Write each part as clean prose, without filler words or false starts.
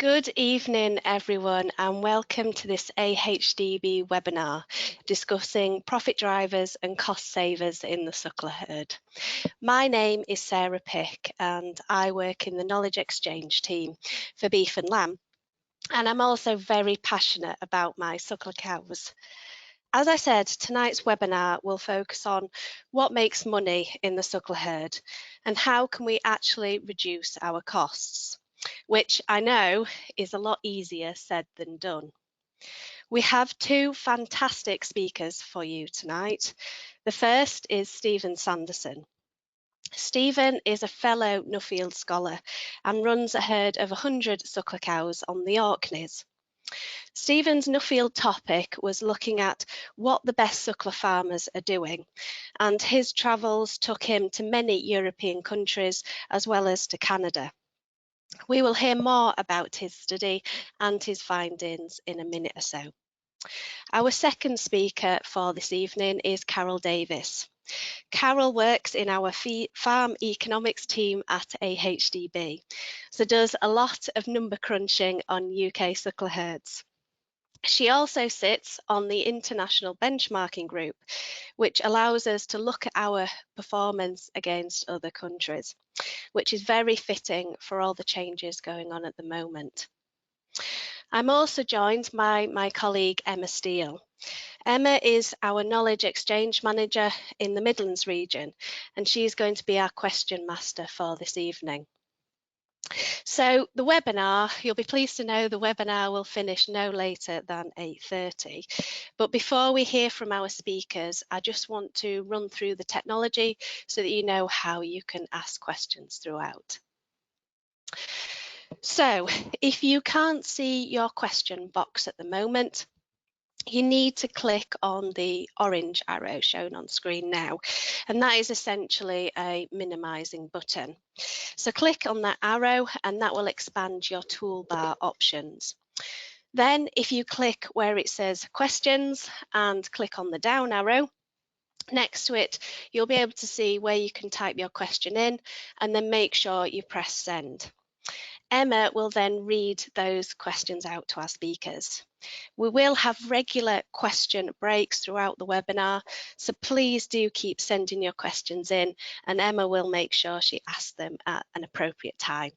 Good evening, everyone, and welcome to this AHDB webinar discussing profit drivers and cost savers in the suckler herd. My name is Sarah Pick and I work in the knowledge exchange team for beef and lamb, and I'm also very passionate about my suckler cows. As I said, tonight's webinar will focus on what makes money in the suckler herd and how can we actually reduce our costs, which I know is a lot easier said than done. We have two fantastic speakers for you tonight. The first is Steven Sandison. Steven is a fellow Nuffield scholar and runs a herd of 100 suckler cows on the Orkneys. Steven's Nuffield topic was looking at what the best suckler farmers are doing, and his travels took him to many European countries as well as to Canada. We will hear more about his study and his findings in a minute or so. Our second speaker for this evening is Carol Davis. Carol works in our farm economics team at AHDB, so does a lot of number crunching on UK suckler herds. She also sits on the International Benchmarking Group, which allows us to look at our performance against other countries, which is very fitting for all the changes going on at the moment. I'm also joined by my colleague Emma Steele. Emma is our Knowledge Exchange Manager in the Midlands region, and she's going to be our question master for this evening. So the webinar, you'll be pleased to know the webinar will finish no later than 8:30. But before we hear from our speakers, I just want to run through the technology so that you know how you can ask questions throughout. So if you can't see your question box at the moment, you need to click on the orange arrow shown on screen now, and that is essentially a minimizing button. So click on that arrow and that will expand your toolbar options. Then if you click where it says questions and click on the down arrow, next to it you'll be able to see where you can type your question in and then make sure you press send. Emma will then read those questions out to our speakers. We will have regular question breaks throughout the webinar, so please do keep sending your questions in and Emma will make sure she asks them at an appropriate time.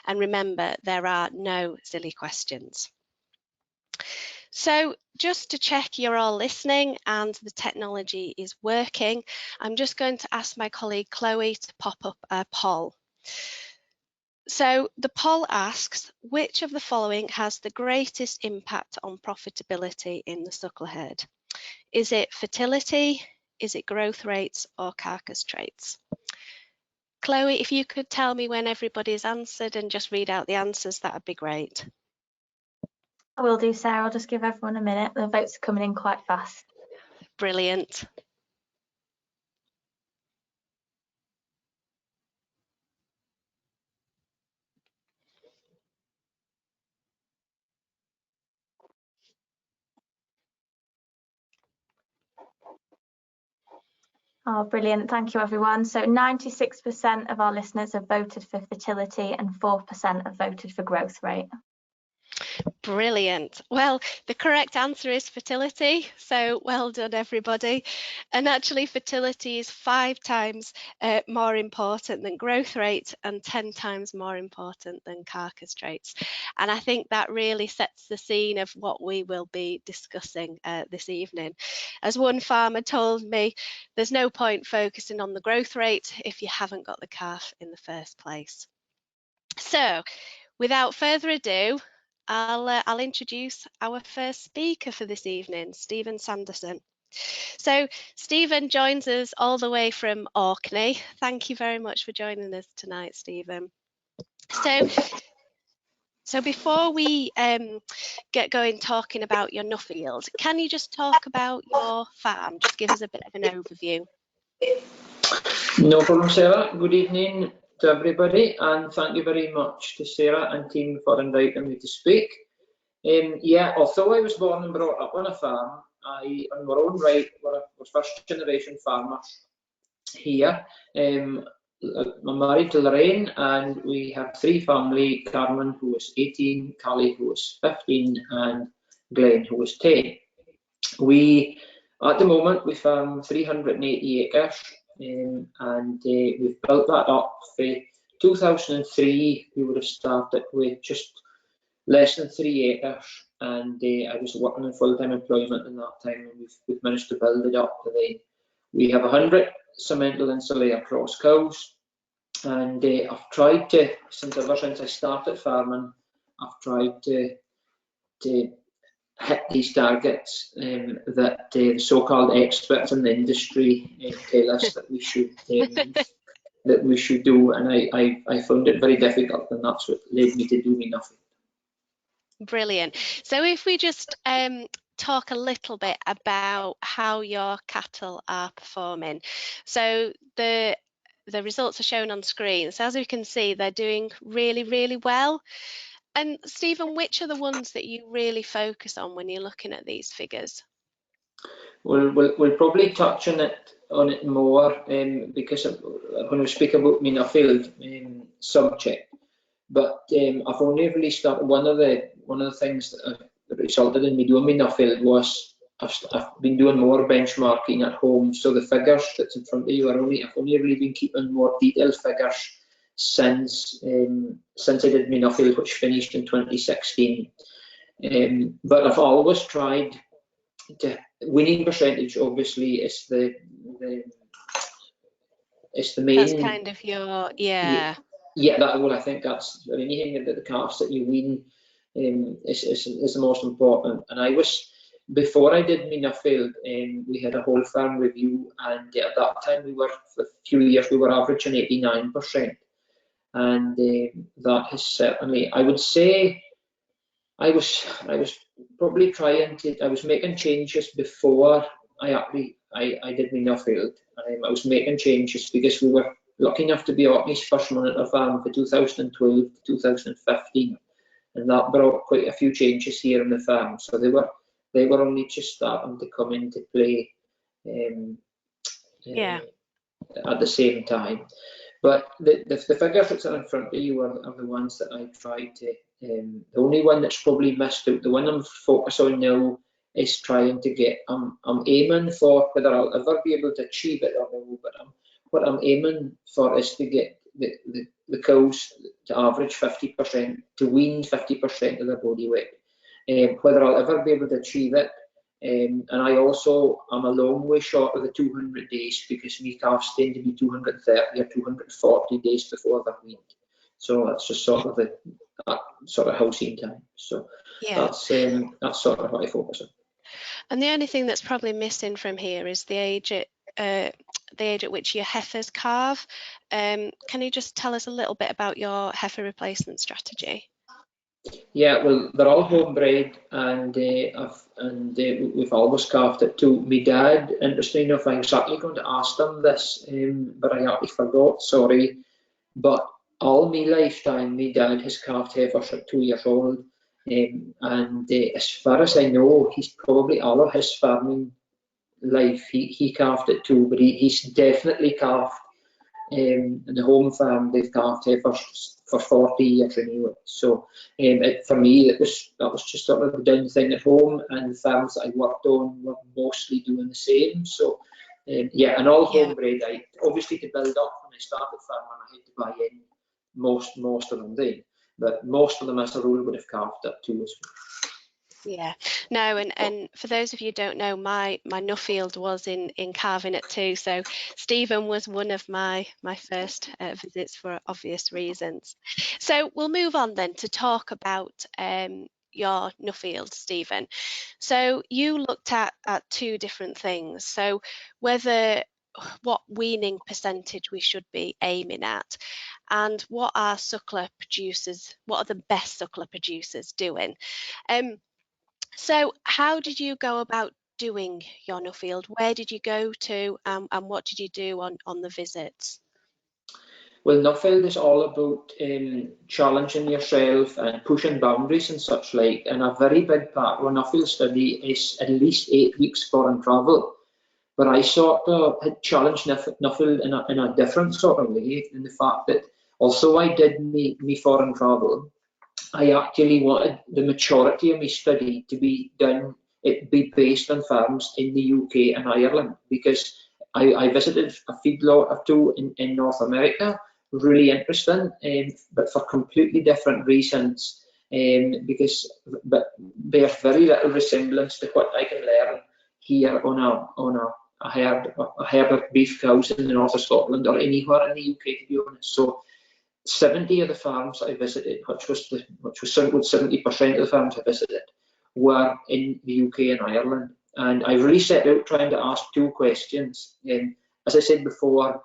And remember, there are no silly questions. So just to check you're all listening and the technology is working, I'm just going to ask my colleague Chloe to pop up a poll. So the poll asks, which of the following has the greatest impact on profitability in the suckler herd? Is it fertility, is it growth rates, or carcass traits? Chloe, if you could tell me when everybody's answered and just read out the answers, that would be great. I will do, Sarah. I'll just give everyone a minute. The votes are coming in quite fast. Brilliant. Oh, brilliant. Thank you, everyone. So 96% of our listeners have voted for fertility and 4% have voted for growth rate. Brilliant. Well, the correct answer is fertility, so well done everybody. And actually fertility is 5 times more important than growth rate and 10 times more important than carcass traits. And I think that really sets the scene of what we will be discussing this evening. As one farmer told me, there's no point focusing on the growth rate if you haven't got the calf in the first place. So without further ado, I'll introduce our first speaker for this evening, Steven Sandison. So Steven joins us all the way from Orkney. Thank you very much for joining us tonight, Steven. So before we get going talking about your Nuffield, can you just talk about your farm? Just give us a bit of an overview. No problem, Sarah. Good evening to everybody, and thank you very much to Sarah and team for inviting me to speak. Yeah, although I was born and brought up on a farm, I, on my own right, we're first generation farmers here. I'm married to Lorraine, and we have 3 family: Carmen, who is 18, Callie, who is 15, and Glenn, who is 10. We, at the moment, we farm 380 acres, and we've built that up. For 2003, we would have started with just less than 3 acres, and I was working in full-time employment in that time, and we've managed to build it up to then. We have 100 Simmental and Saler cross cows, and I've tried to, ever since I started farming, I've tried to hit these targets that the so-called experts in the industry tell us that we should do, and I found it very difficult, and that's what led me to do me nothing. Brilliant. So if we just talk a little bit about how your cattle are performing. So the results are shown on screen. So as we can see, they're doing really, really well. And Stephen, which are the ones that you really focus on when you're looking at these figures? We'll probably touch on it more because when we speak about me Nuffield subject. But I've only really started. One of the things that resulted in me doing me Nuffield was I've been doing more benchmarking at home. So the figures that's in front of you I've only really been keeping more detailed figures since I did me Nuffield, which finished in 2016. But I've always tried to weaning percentage. Obviously, is the main. That's kind of your Yeah, I think that's anything that the calves that you wean is the most important. And I was, before I did me Nuffield, we had a whole farm review, and at that time for a few years we were averaging 89%, and that has certainly, I would say, I was probably I was making changes before I did me Nuffield. I was making changes because we were lucky enough to be Orkney's first monitor farm for 2012 to 2015, and that brought quite a few changes here on the farm. So they were only just starting to come into play at the same time. But the figures that are in front of you are the ones that I tried to. The only one that's probably missed out, the one I'm focused on now, is trying to get. I'm aiming for, whether I'll ever be able to achieve it or no, but what I'm aiming for is to get the cows to average 50%, to wean 50% of their body weight. Whether I'll ever be able to achieve it, and I also am a long way short of the 200 days, because my calves tend to be 230 or 240 days before they're weaned. So that's just sort of that sort of housing time. So that's sort of what I focus on. And the only thing that's probably missing from here is the age at which your heifers calve. Can you just tell us a little bit about your heifer replacement strategy? Yeah, well, they're all homebred, and we've always calved it too. My dad, interesting enough, I'm exactly going to ask them this, but I actually forgot, sorry. But all my lifetime, my dad has calved heifers at 2 years old, and as far as I know, he's probably all of his farming life he calved it too, but he's definitely calved. In the home farm, they've calved heifers for 40 years anyway. So for me, that was just sort of the done thing at home, and the farms that I worked on were mostly doing the same. So and all homebred. Obviously, to build up, when I started farming, I had to buy in most of them then, but most of them as a rule would have calved it too as well. Yeah, no, and for those of you who don't know, my Nuffield was in calving at 2, so Stephen was one of my first visits for obvious reasons. So we'll move on then to talk about your Nuffield, Stephen. So you looked at 2 different things. So what weaning percentage we should be aiming at, and what are the best suckler producers doing. So how did you go about doing your Nuffield? Where did you go to, and what did you do on the visits? Well, Nuffield is all about challenging yourself and pushing boundaries and such like. And a very big part of a Nuffield study is at least 8 weeks foreign travel. but I sort of had challenged Nuffield in a different sort of way, in the fact that although I did me foreign travel, I actually wanted the majority of my study to be done, it be based on farms in the UK and Ireland, because I visited a feedlot or two in North America, really interesting, but for completely different reasons, but bear very little resemblance to what I can learn here on a herd of beef cows in the north of Scotland or anywhere in the UK, to be honest. So 70 of the farms I visited, which was 70% of the farms I visited, were in the UK and Ireland. And I really set out trying to ask two questions. As I said before,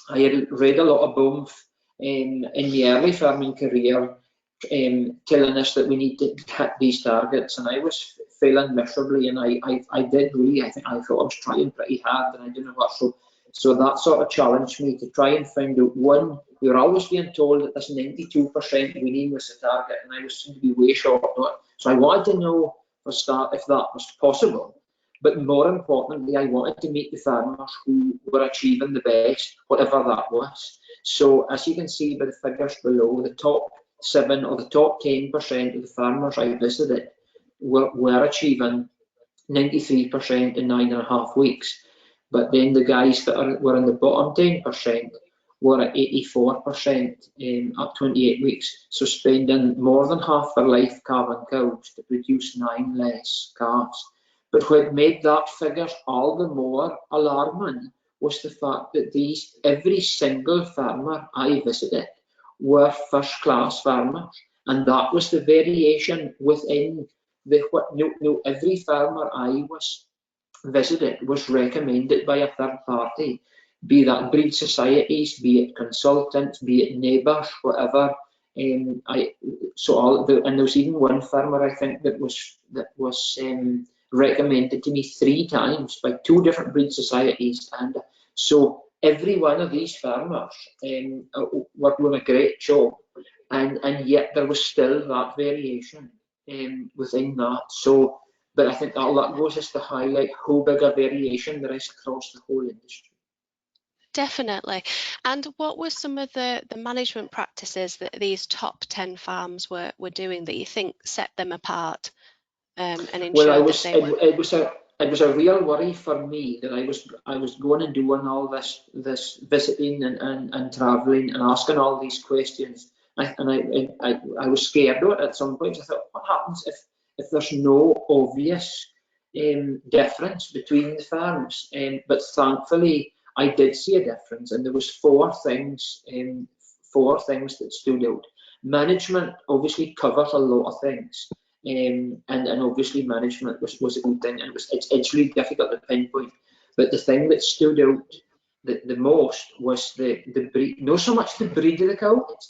I had read a lot of booms in the early farming career, telling us that we need to hit these targets, and I was failing miserably, and I did really, I thought I was trying pretty hard, and I didn't know what. So that sort of challenged me to try and find out, one, we were always being told that this 92% weaning was the target, and I was seemed to be way short of it. So I wanted to know for a start if that was possible. But more importantly, I wanted to meet the farmers who were achieving the best, whatever that was. So as you can see by the figures below, the top 7 or the top 10% of the farmers I visited were achieving 93% in 9.5 weeks. But then the guys that were in the bottom 10% were at 84% at 28 weeks. So spending more than half their life calving cows to produce 9 less calves. But what made that figure all the more alarming was the fact that every single farmer I visited were first-class farmers, and that was the variation within every farmer I visited was recommended by a third party, be that breed societies, be it consultants, be it neighbours, whatever. And there was even one farmer I think that was recommended to me 3 times by 2 different breed societies, and so every one of these farmers were doing a great job, and yet there was still that variation within that. So, but I think that goes as to highlight how big a variation there is across the whole industry. Definitely. And what were some of the management practices that these top 10 farms were doing that you think set them apart and ensured that they were? It was a real worry for me that I was going and doing all this visiting and travelling and asking all these questions, and I was scared of it at some point. I thought, what happens if there's no obvious difference between the farms? But thankfully, I did see a difference, and there was 4 things that stood out. Management obviously covers a lot of things. And obviously management was a good thing, and it's really difficult to pinpoint. But the thing that stood out the most was the breed. Not so much the breed of the cow, but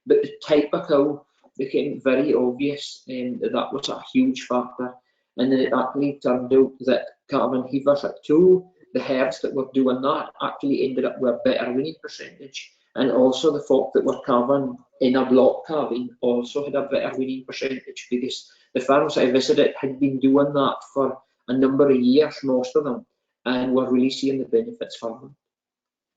the type of cow became very obvious, and that was a huge factor. And then it actually turned out that calving heifers at 2, the herds that were doing that actually ended up with a better weaning percentage. And also the folk that were calving in a block calving also had a better weaning percentage, because the farms I visited had been doing that for a number of years, most of them, and were really seeing the benefits from them.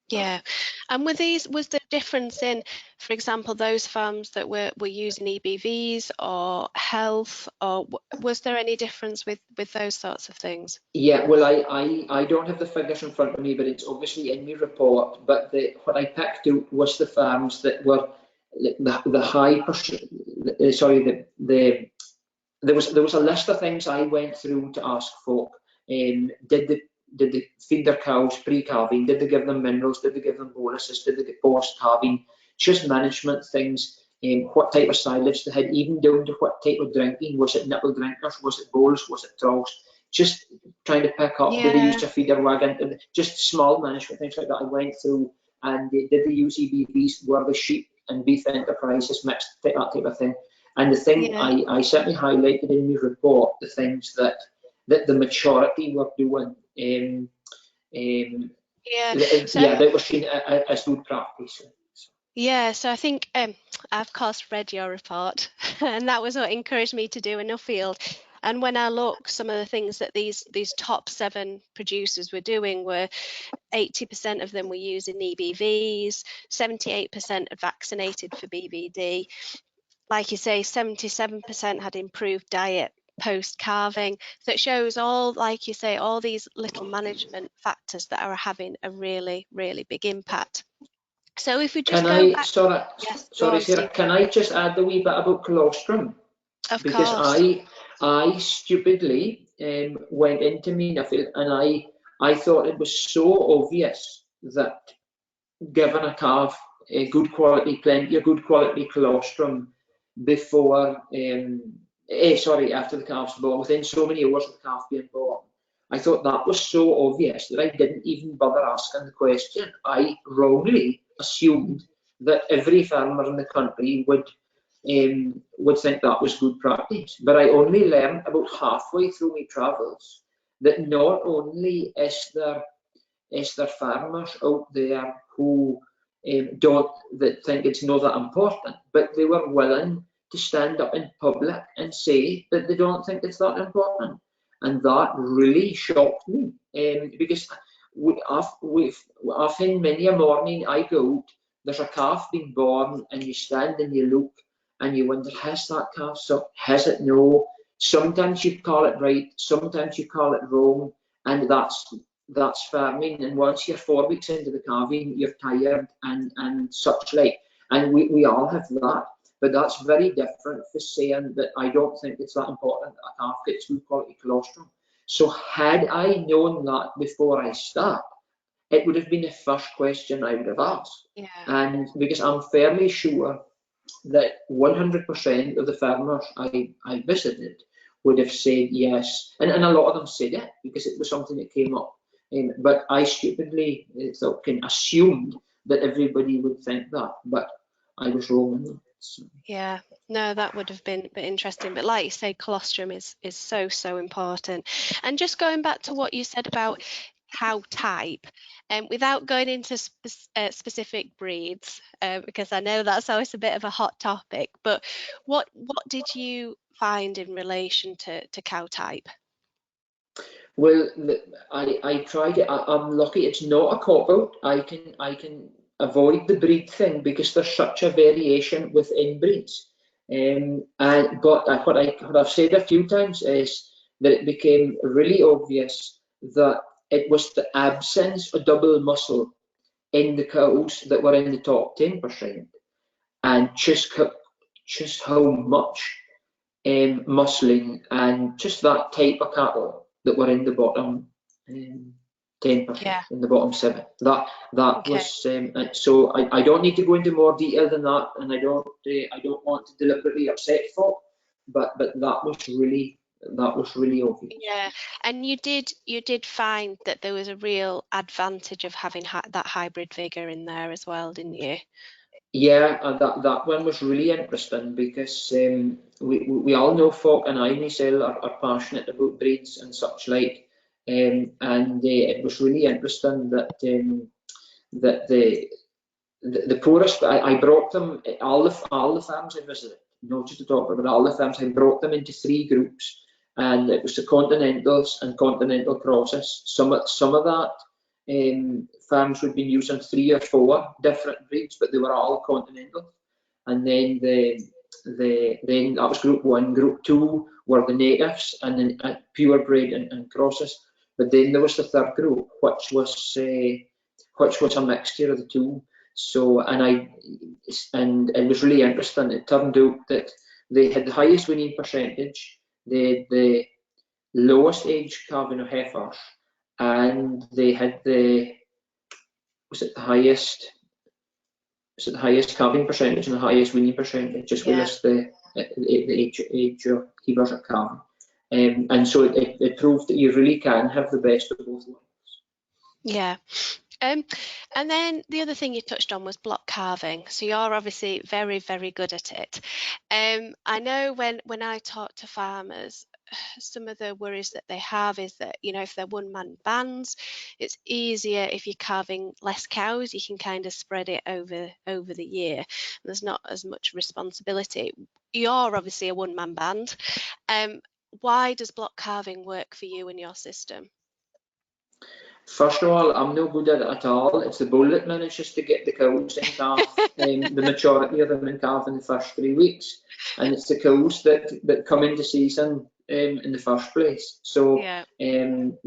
Yeah. And was the difference in, for example, those farms that were using EBVs or health, or was there any difference with those sorts of things? Yeah, well, I don't have the figures in front of me, but it's obviously in my report. But what I picked out was the farms that were the high percent. Sorry, there was a list of things I went through to ask folk. Did they feed their cows pre-calving? Did they give them minerals? Did they give them boluses? Did they get post-calving? Just management things. What type of silage they had, even down to what type of drinking. Was it nipple drinkers? Was it bolus? Was it troughs? Just trying to pick up. Did they use a feeder wagon? Just small management things like that I went through. And did they use EBVs? Were the sheep and beef enterprises mixed? That type of thing. And the thing I certainly highlighted in my report, the things that the majority were doing. That was seen as good practice. Yeah, so I think I've of course read your report, and that was what encouraged me to do a Nuffield. And when I look, some of the things that these top 7 producers were doing were 80% of them were using EBVs, 78% are vaccinated for BVD. Like you say, 77% had improved diet post-calving. So it shows all, like you say, all these little management factors that are having a really, really big impact. So if we just go back... Yes, sorry, Sarah, can I just add a wee bit about colostrum? Of because course. I stupidly went into Nuffield, and I thought it was so obvious that giving a calf a good quality, plenty of good quality colostrum before, after the calf's born, within so many hours of the calf being born. I thought that was so obvious that I didn't even bother asking the question. I wrongly assumed that every farmer in the country would think that was good practice. But I only learned about halfway through my travels that not only is there farmers out there who that think it's not that important, but they were willing to stand up in public and say that they don't think it's that important. And that really shocked me, because often many a morning I go out, there's a calf being born, and you stand and you look and you wonder, has that calf sucked? Has it? No. Sometimes you call it right, sometimes you call it wrong, and that's farming. And once you're 4 weeks into the calving, you're tired and such like. And we all have that. But that's very different for saying that I don't think it's that important that a calf gets good quality colostrum. So had I known that before I start, it would have been the first question I would have asked. Yeah. And because I'm fairly sure that 100% of the farmers I visited would have said yes. And a lot of them said it because it was something that came up. But I stupidly assumed that everybody would think that, but I was wrong on that. So. Yeah, no, that would have been a bit interesting. But like you say, colostrum is so important. And just going back to what you said about cow type, without going into specific breeds, because I know that's always a bit of a hot topic, but what did you find in relation to cow type? Well, I tried it. I'm lucky it's not a cop-out. I can avoid the breed thing because there's such a variation within breeds. But what I've said a few times is that it became really obvious that it was the absence of double muscle in the cows that were in the top 10%, and just how much muscling and just that type of cattle that were in the bottom 10%, Yeah. in the bottom 7. That Okay. was so I don't need to go into more detail than that, and I don't want to deliberately upset folk, but that was really obvious. Yeah, and you did find that there was a real advantage of having that hybrid vigor in there as well, didn't you? Yeah, that one was really interesting because we all know folk, and I myself are passionate about breeds and such like, and it was really interesting that that the poorest, I brought them, all the farms I visited, not just the top, but all the farms, I brought them into 3 groups, and it was the continentals and continental crosses. Some of that farms would be using 3 or 4 different breeds, but they were all continental. And then then that was group 1. Group 2 were the natives and then purebred and crosses. But then there was the 3rd group, which was a mixture of the 2. So and it was really interesting. It turned out that they had the highest weaning percentage, they had the lowest age calving of heifers, and they had the highest calving percentage and the highest weaning percentage, as well as the age of heifers at calving. And so it proved that you really can have the best of both worlds. Yeah. And then the other thing you touched on was block calving. So you're obviously very, very good at it. I know when I talk to farmers, some of the worries that they have is that, if they're one-man bands, it's easier if you're calving less cows. You can kind of spread it over the year. There's not as much responsibility. You're obviously a one-man band. why does block calving work for you and your system? First of all, I'm no good at it at all. It's the bull that manages to get the cows in calf, the majority of them in calf in the first 3 weeks, and it's the cows that come into season in the first place. So Yeah. it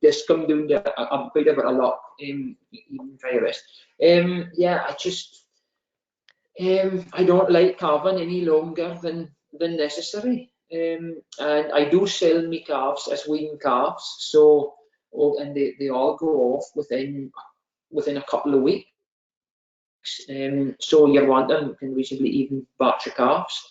does come down to a bit of a lot, even try your best. I don't like calving any longer than necessary. And I do sell my calves as wean calves, so and they all go off within a couple of weeks. So you're wanting can reasonably even batch of calves.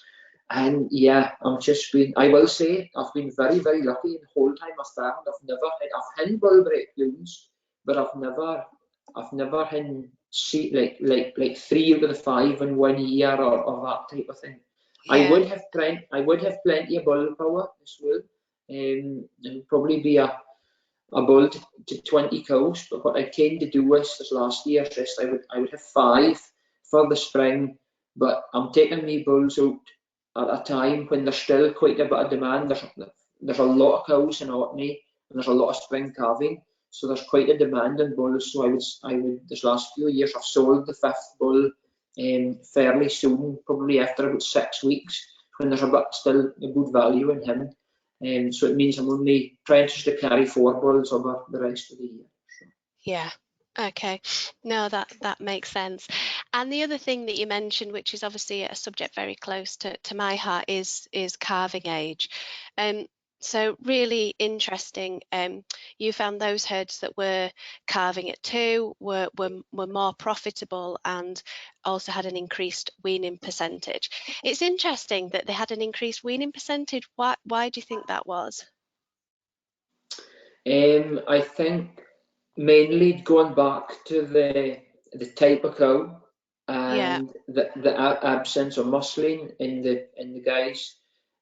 And yeah, I will say I've been very, very lucky in the whole time I've farmed. I've had bull break wounds, but I've never had like 3 out of the 5 in 1 year or that type of thing. Yeah. I would have plenty of bull power as well. It would probably be a bull to 20 cows, but what I tend to do is this last year just I would have 5 for the spring, but I'm taking me bulls out at a time when there's still quite a bit of demand. There's a lot of cows in Orkney and there's a lot of spring calving, so there's quite a demand in bulls. So I would this last few years I've sold the 5th bull fairly soon, probably after about 6 weeks, when there's still a good value in him. So it means I'm only trying to carry 4 bulls over the rest of the year. So. Yeah. Okay. No, that makes sense. And the other thing that you mentioned, which is obviously a subject very close to my heart, is calving age. So really interesting. You found those herds that were calving at 2 were more profitable and also had an increased weaning percentage. It's interesting that they had an increased weaning percentage. Why do you think that was? I think mainly going back to the type of cow and the absence of muscling in the guys,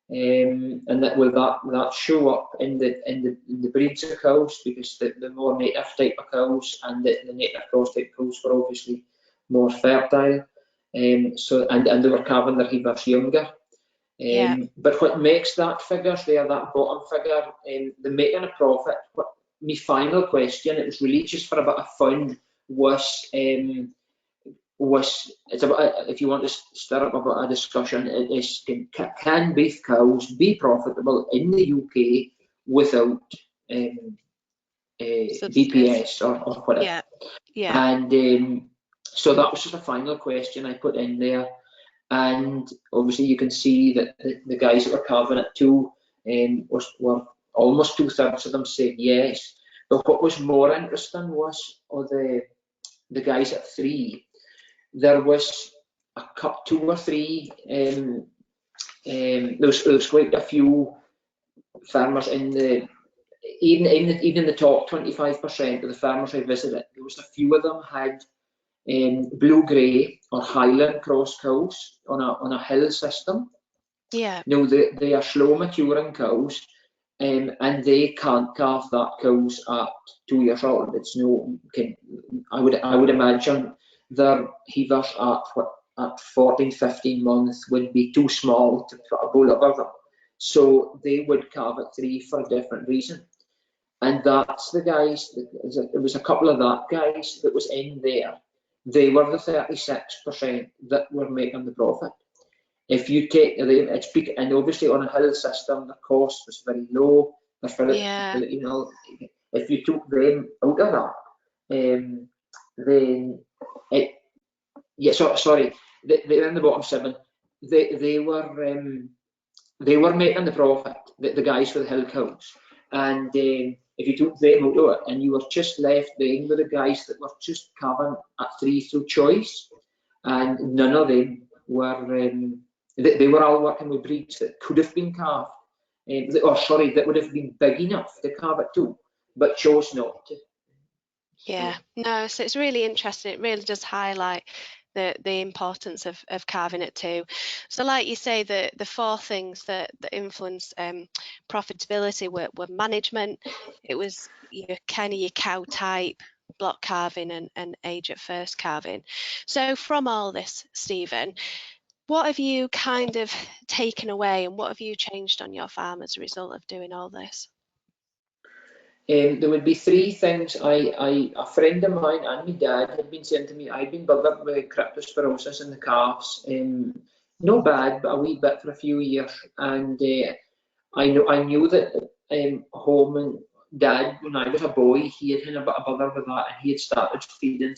and that show up in the breeds of cows, because the more native type of cows and the native cross type cows were obviously more fertile, so and they were calving their heifers younger. But what makes that figures there, that bottom figure, the making a profit. My final question, it was really just for a bit of fun, was it's about, if you want to stir up a bit of discussion, it is can beef cows be profitable in the UK without DPS or whatever? And so that was just a final question I put in there. And obviously you can see that the guys that were calving at 2 were almost 2/3 of them said yes. But what was more interesting was the guys at 3. There was a 2 or 3. There was quite a few farmers even in the top 25% of the farmers I visited. There was a few of them had blue-grey or Highland cross cows on a hill system. Yeah. Now they are slow maturing cows, and they can't calve that cows at 2 years old. It's I would imagine their heifers at 14, 15 months would be too small to put a bull over them. So they would calve at 3 for a different reason. And that's the guys, it was a couple of that guys that was in there. They were the 36% that were making the profit. If you take and obviously on a hill system, the cost was very low. You know, if you took them out of that, then sorry, they're in the bottom 7. They were making the profit. The guys for the hill cows, and if you took them out of it, and you were just left then with the guys that were just calving at 3 through choice, and none of them were. They were all working with breeds that could have been calved, that would have been big enough to calve at 2, but chose not to. Yeah, no, so it's really interesting. It really does highlight the importance of calving at 2. So like you say, the 4 things that influence profitability were management. It was your cow type, block calving, and age at first calving. So from all this, Stephen, what have you kind of taken away, and what have you changed on your farm as a result of doing all this? There would be three things. A friend of mine and my dad had been saying to me, I'd been built up with cryptosporosis in the calves, no bad, but a wee bit for a few years. And I knew that home and dad, when I was a boy, he had had a bit of bother with that, and he had started feeding.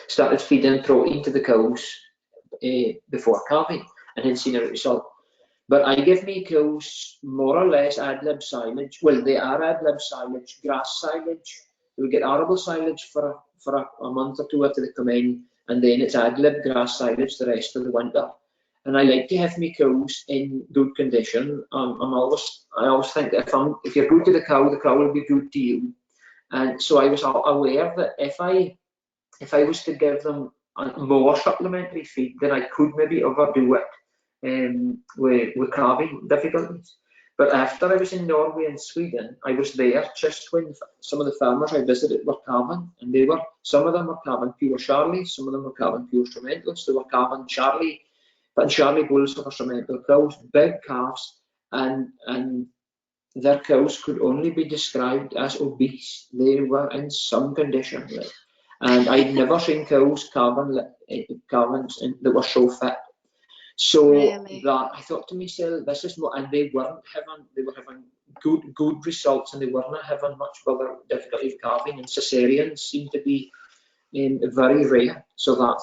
Started feeding protein to the cows before calving, and had seen a result. But I give me cows more or less ad-lib silage. Well, they are ad-lib silage, grass silage. We get arable silage for a month or two after they come in, and then it's ad-lib grass silage the rest of the winter. And I like to have my cows in good condition. I always think that if you're good to the cow will be good to you. And so I was aware that if I was to give them more supplementary feed, then I could maybe overdo it with calving difficulties. But after I was in Norway and Sweden, I was there just when some of the farmers I visited were calving, and some of them were calving pure Charlie, some of them were calving pure Simmental. They were calving Charlie, but Charlie bulls for Simmental cows, big calves, and their cows could only be described as obese. They were in some condition, right? And I'd never seen cows calving that were so fit. So Really? that I thought to myself, this is what, and they were having good results, and they weren't having much other difficulty with calving, and cesareans seemed to be very rare. So that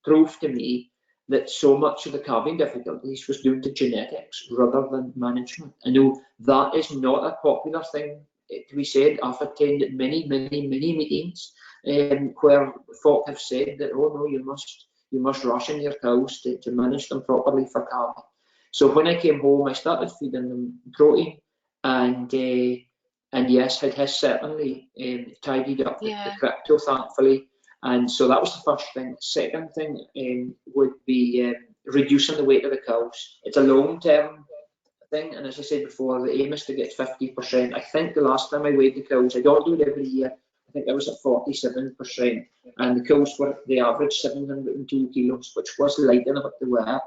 proved to me that so much of the calving difficulties was due to genetics rather than management. I know that is not a popular thing to be said. I've attended many meetings where folk have said that, oh no, you must ration your cows to manage them properly for calving. So when I came home, I started feeding them protein, and yes, it has certainly tidied up the crypto, thankfully. And so that was the first thing. Second thing would be reducing the weight of the cows. It's a long-term thing, and as I said before, the aim is to get 50%. I think the last time I weighed the cows, I don't do it every year, I think I was at 47%, and the cows were the average 702 kilos, which was light enough to wear,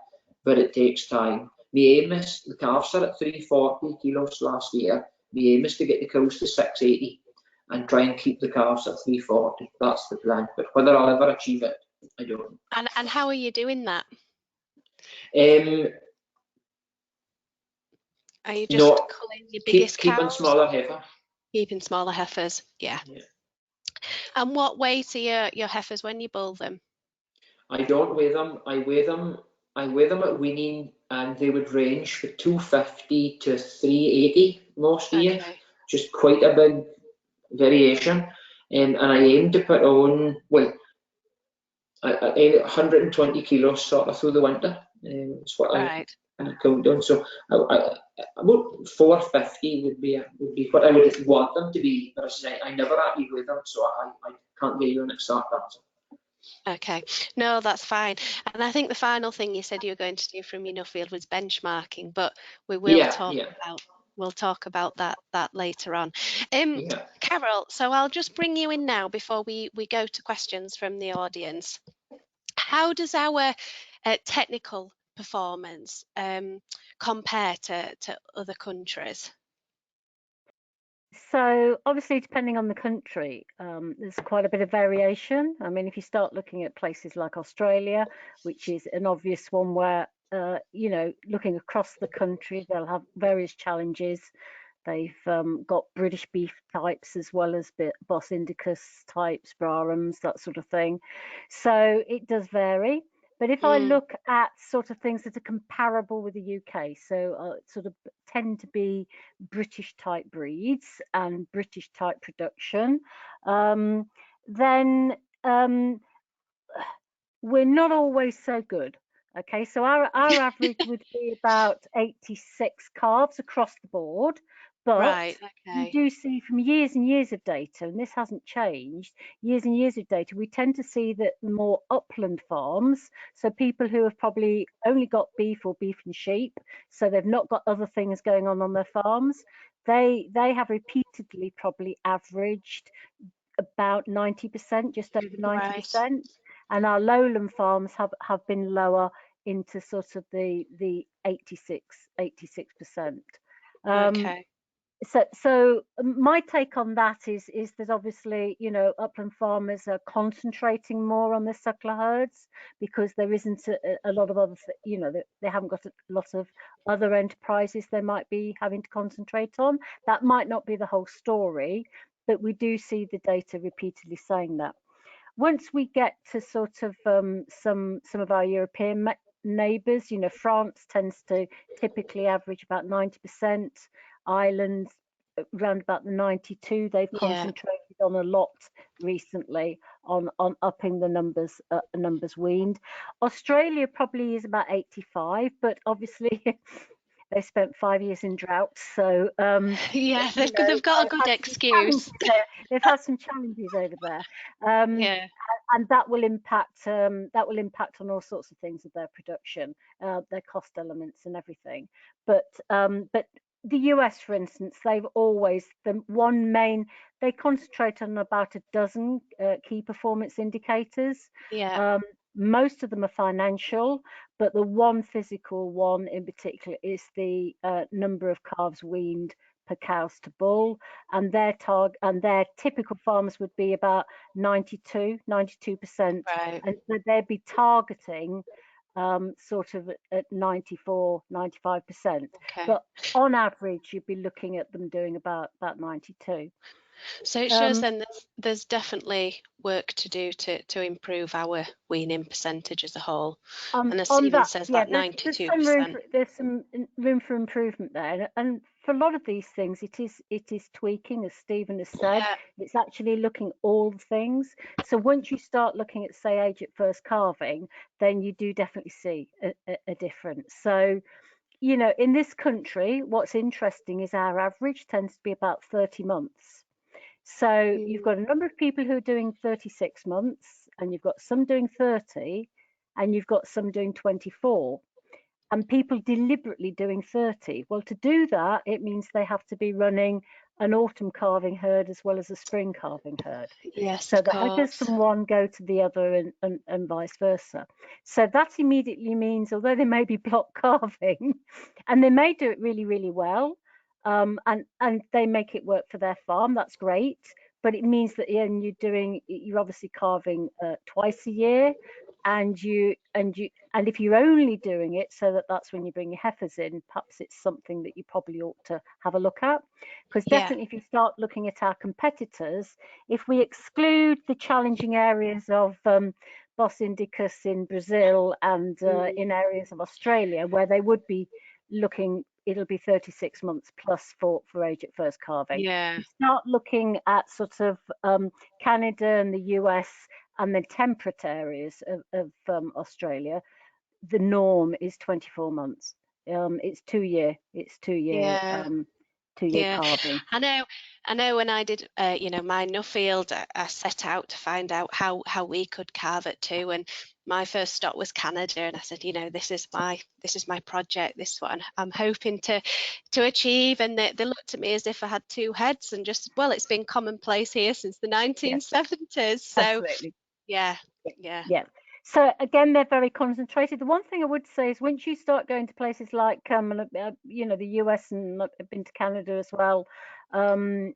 but it takes time. My aim is, the calves are at 340 kilos last year. My aim is to get the cows to 680 and try and keep the calves at 340. That's the plan, but whether I'll ever achieve it, I don't know. And how are you doing that? Are you just culling your biggest cows? Keeping smaller heifers. Keeping smaller heifers, yeah. And what weight are your heifers when you bull them? I don't weigh them. I weigh them at weaning, and they would range from 250 to 380 most years. Just quite a big variation. And I aim to put on, well, 120 kilos sort of through the winter. That's what I count on. So about 450 would be what I would want them to be. But as I say, I never actually weigh them, so I can't give you an exact answer. Okay, no, that's fine. And I think the final thing you said you were going to do from your Nuffield was benchmarking, but we will talk about that later on. Carol, so I'll just bring you in now before we go to questions from the audience. How does our technical performance compare to other countries? So obviously, depending on the country, there's quite a bit of variation. I mean, if you start looking at places like Australia, which is an obvious one where, looking across the country, they'll have various challenges. They've got British beef types as well as Bos Indicus types, Brahms, that sort of thing. So it does vary. But if I look at sort of things that are comparable with the UK, so sort of tend to be British type breeds and British type production, then we're not always so good. Okay, so our average would be about 86 calves across the board. But we do see from years and years of data, and this hasn't changed, years and years of data, we tend to see that the more upland farms, so people who have probably only got beef or beef and sheep, so they've not got other things going on their farms, they have repeatedly probably averaged about 90%, just over 90%. and our lowland farms have been lower into sort of the 86%. Okay. So my take on that is that obviously, you know, upland farmers are concentrating more on the suckler herds because there isn't a lot of other, you know, they haven't got a lot of other enterprises they might be having to concentrate on. That might not be the whole story, but we do see the data repeatedly saying that. Once we get to sort of some of our European neighbours, you know, France tends to typically average about 90%. Ireland around about the 92. They've concentrated on a lot recently on upping the numbers weaned. Australia probably is about 85, but obviously they spent 5 years in drought, so yeah, they've got a good excuse. They've had some challenges over there, and that will impact on all sorts of things of their production, their cost elements and everything. But the US, for instance, they've always they concentrate on about a dozen key performance indicators. Most of them are financial, but the one physical one in particular is the number of calves weaned per cows to bull, and their typical farms would be about 92%, right. and so they'd be targeting sort of at 94, 95%. Okay. But on average, you'd be looking at them doing about 92. So it shows then there's definitely work to do to improve our weaning percentage as a whole. And as Steven says, that 92%. There's some room for improvement there. And for a lot of these things, it is tweaking, as Steven has said. It's actually looking all the things. So once you start looking at, say, age at first calving, then you do definitely see a difference. So, you know, in this country, what's interesting is our average tends to be about 30 months. So you've got a number of people who are doing 36 months, and you've got some doing 30, and you've got some doing 24, and people deliberately doing 30. Well, to do that, it means they have to be running an autumn calving herd as well as a spring calving herd. Yes. So the heifers from one go to the other, and vice versa. So that immediately means, although they may be block calving, and they may do it really, really well, and they make it work for their farm, that's great, but it means that you're obviously calving twice a year, and if you're only doing it so that's when you bring your heifers in, perhaps it's something that you probably ought to have a look at, because definitely if you start looking at our competitors, if we exclude the challenging areas of Bos Indicus in Brazil and in areas of Australia where they would be looking, it'll be 36 months plus for age at first calving. You start looking at sort of Canada and the US and the temperate areas of Australia, the norm is 24 months. It's 2 year calving. I know when I did my Nuffield, I set out to find out how we could calve it too, and my first stop was Canada, and I said, you know, this is my project, this is what I'm hoping to achieve, and they looked at me as if I had two heads, and just, well, it's been commonplace here since the 1970s. So absolutely. Yeah. So again, they're very concentrated. The one thing I would say is once you start going to places like, the US, and I've been to Canada as well, and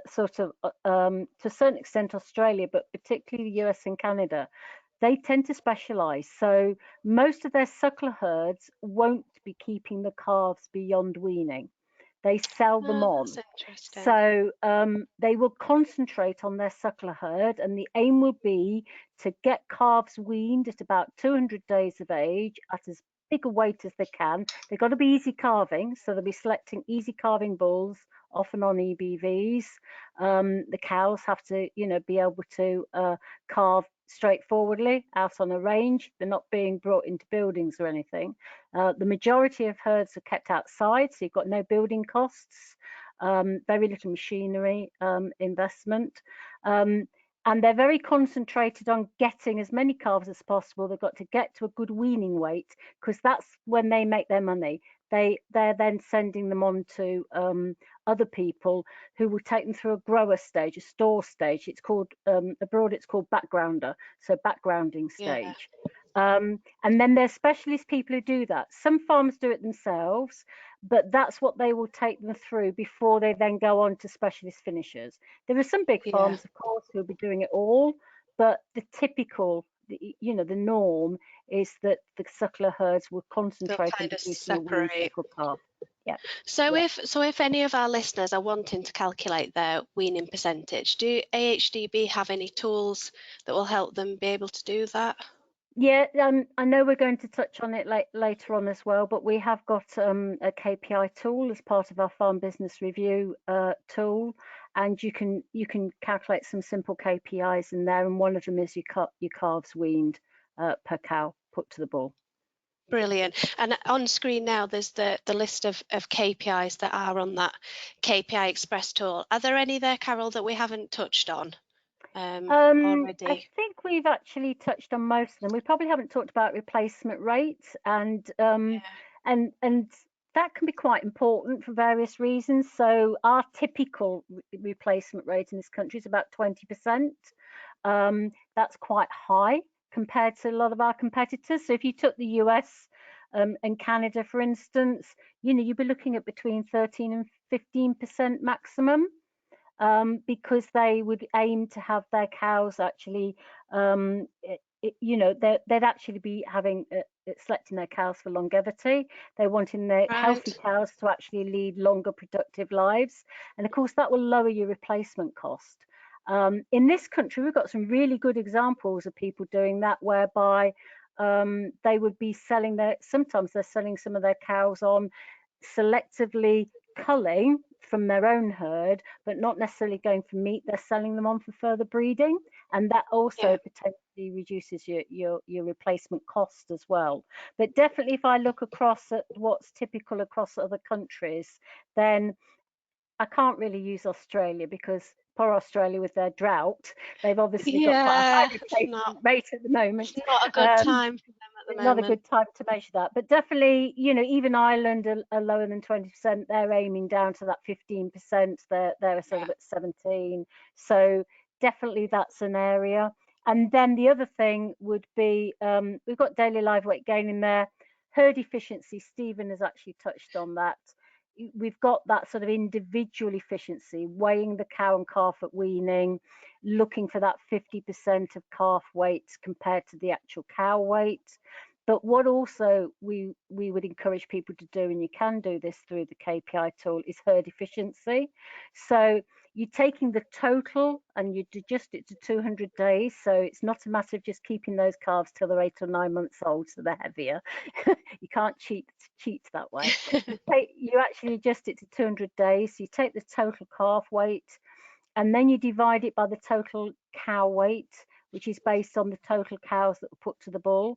sort of to a certain extent Australia, but particularly the US and Canada, they tend to specialize. So most of their suckler herds won't be keeping the calves beyond weaning. They sell them on. So they will concentrate on their suckler herd, and the aim will be to get calves weaned at about 200 days of age at as big a weight as they can. They've got to be easy calving, so they'll be selecting easy calving bulls, often on EBVs. The cows have to, be able to calve straightforwardly out on a range. They're not being brought into buildings or anything. The majority of herds are kept outside, so you've got no building costs, very little machinery investment. And they're very concentrated on getting as many calves as possible. They've got to get to a good weaning weight, because that's when they make their money. they're then sending them on to other people who will take them through a grower stage, a store stage. It's called abroad, it's called backgrounder, so backgrounding stage. And then there's specialist people who do that. Some farmers do it themselves, but that's what they will take them through before they then go on to specialist finishers. There are some big farms, of course, who'll be doing it all, but the typical, you know, the norm is that the suckler herds will concentrate on producing a weaned suckle calf. Yeah. So if any of our listeners are wanting to calculate their weaning percentage, do AHDB have any tools that will help them be able to do that? Yeah, I know we're going to touch on it later on as well, but we have got a KPI tool as part of our farm business review tool, and you can calculate some simple KPIs in there, and one of them is your calves weaned per cow put to the bull. Brilliant. And on screen now, there's the list of KPIs that are on that KPI Express tool. Are there any there, Carol, that we haven't touched on already? I think we've actually touched on most of them. We probably haven't talked about replacement rates, and that can be quite important for various reasons. So our typical replacement rate in this country is about 20%. That's quite high compared to a lot of our competitors. So if you took the US and Canada, for instance, you know, you'd be looking at between 13 and 15% maximum, because they would aim to have their cows actually, you know, they'd actually be having selecting their cows for longevity. They're wanting their healthy cows to actually lead longer productive lives, and of course that will lower your replacement cost. In this country, we've got some really good examples of people doing that, whereby they would be selling sometimes they're selling some of their cows on selectively culling from their own herd, but not necessarily going for meat. They're selling them on for further breeding, and that also potentially reduces your replacement cost as well. But definitely, if I look across at what's typical across other countries, then I can't really use Australia, because poor Australia with their drought, they've obviously got quite a high replacement rate at the moment. It's not a good time for them at the moment. Not a good time to measure that, but definitely, you know, even Ireland are lower than 20%. They're aiming down to that 15%. They're sort of at 17. So definitely that's an area. And then the other thing would be, we've got daily live weight gain in there. Herd efficiency, Stephen has actually touched on that. We've got that sort of individual efficiency, weighing the cow and calf at weaning, looking for that 50% of calf weight compared to the actual cow weight. But what also we would encourage people to do, and you can do this through the KPI tool, is herd efficiency. So you're taking the total and you adjust it to 200 days. So it's not a matter of just keeping those calves till they're 8 or 9 months old, so they're heavier. You can't cheat that way. You actually adjust it to 200 days. So you take the total calf weight, and then you divide it by the total cow weight, which is based on the total cows that were put to the bull.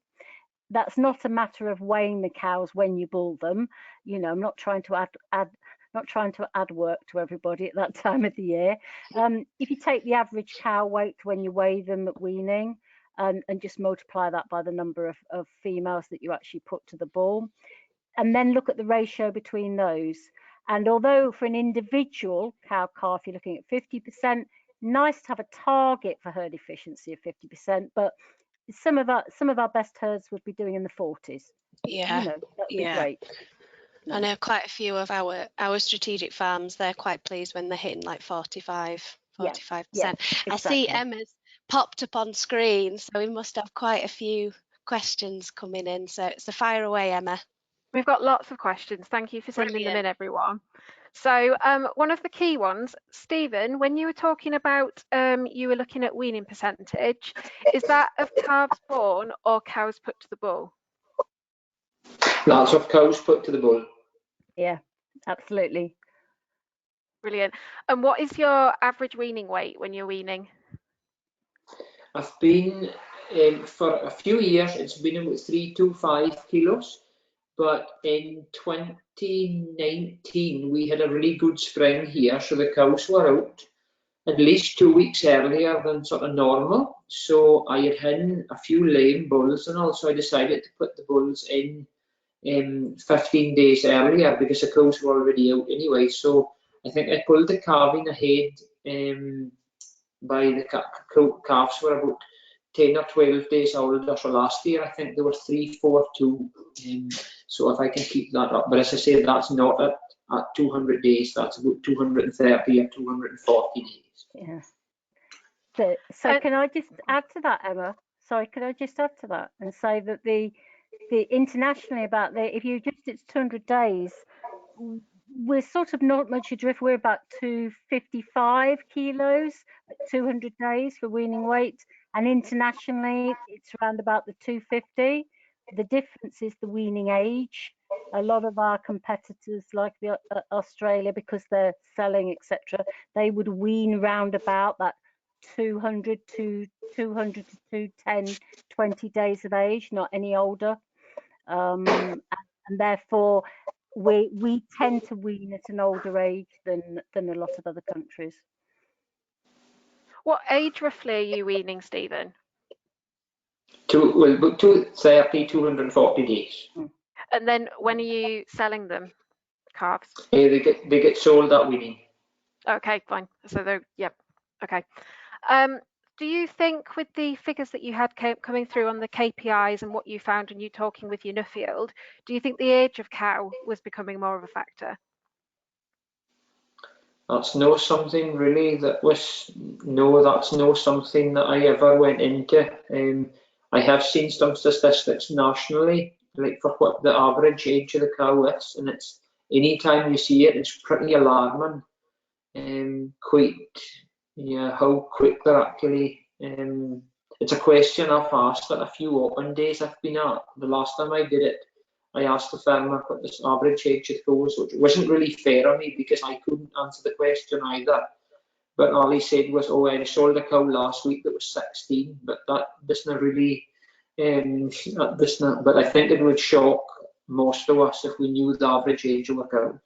That's not a matter of weighing the cows when you bull them. You know, I'm not trying to add work to everybody at that time of the year. If you take the average cow weight when you weigh them at weaning, and just multiply that by the number of females that you actually put to the bull, and then look at the ratio between those. And although for an individual cow calf you're looking at 50%, nice to have a target for herd efficiency of 50%, but some of our best herds would be doing in the 40s. Yeah, you know, that'd be great. I know quite a few of our strategic farms, they're quite pleased when they're hitting like 45%. Yeah, exactly. I see Emma's popped up on screen, so we must have quite a few questions coming in. So fire away, Emma. We've got lots of questions. Thank you for sending them in, everyone. So one of the key ones, Stephen, when you were talking about you were looking at weaning percentage, is that of calves born or cows put to the bull? That's of cows put to the bull. Yeah, absolutely. Brilliant. And what is your average weaning weight when you're weaning? I've been, for a few years, it's been about 3 to 5 kilos. But in 2019, we had a really good spring here, so the cows were out at least 2 weeks earlier than sort of normal. So I had hidden a few lame bulls and all, so I decided to put the bulls in 15 days earlier because the cows were already out anyway. So I think I pulled the calving ahead by the calves were about 10 or 12 days older. So last year I think they were 3, 4, 2. So if I can keep that up, but as I say, that's not at 200 days. That's about 230 or 240 days. Yeah. So can I just add to that, Emma? Sorry, could I just add to that and say that the internationally about if you just it's 200 days, we're sort of not much adrift. We're about 255 kilos at 200 days for weaning weight, and internationally it's around about the 250. The difference is the weaning age. A lot of our competitors, like the Australia, because they're selling, etc., they would wean round about that 200 to 210, 20 days of age, not any older. And therefore we tend to wean at an older age than a lot of other countries. What age roughly are you weaning, Stephen? About 230, 240 days. And then when are you selling them, calves? They get sold at weaning. Okay, fine. So they're, yep. Okay. Do you think with the figures that you had coming through on the KPIs and what you found when you talking with your Nuffield, do you think the age of cow was becoming more of a factor? That's not something really that's not something that I ever went into. I have seen some statistics nationally, like for what the average age of the cow is, and it's anytime you see it, it's pretty alarming. How quick they're actually. It's a question I've asked at a few open days I've been at. The last time I did it, I asked the farmer what the average age of cows, which wasn't really fair on me because I couldn't answer the question either. But all he said was, "Oh, I sold a cow last week that was 16," but that doesn't really, But I think it would shock most of us if we knew the average age of a cow.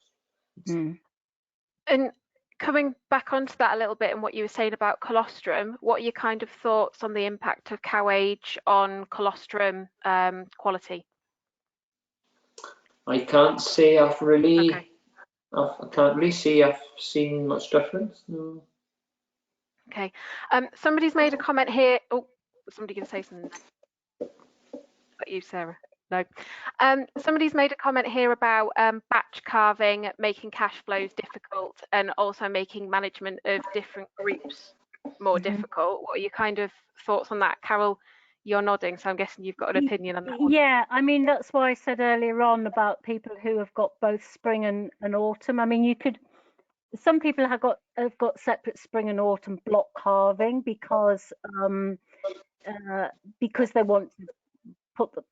And coming back onto that a little bit and what you were saying about colostrum, what are your kind of thoughts on the impact of cow age on colostrum quality? I can't say I've really. Okay. I can't really say I've seen much difference. No. Okay. Somebody's made a comment here. Oh, was somebody going to say something? Is that you, Sarah? No. Somebody's made a comment here about batch calving, making cash flows difficult, and also making management of different groups more difficult. What are your kind of thoughts on that? Carol, you're nodding, so I'm guessing you've got an opinion on that one. Yeah, I mean, that's why I said earlier on about people who have got both spring and autumn. I mean, some people have got separate spring and autumn block calving because they want to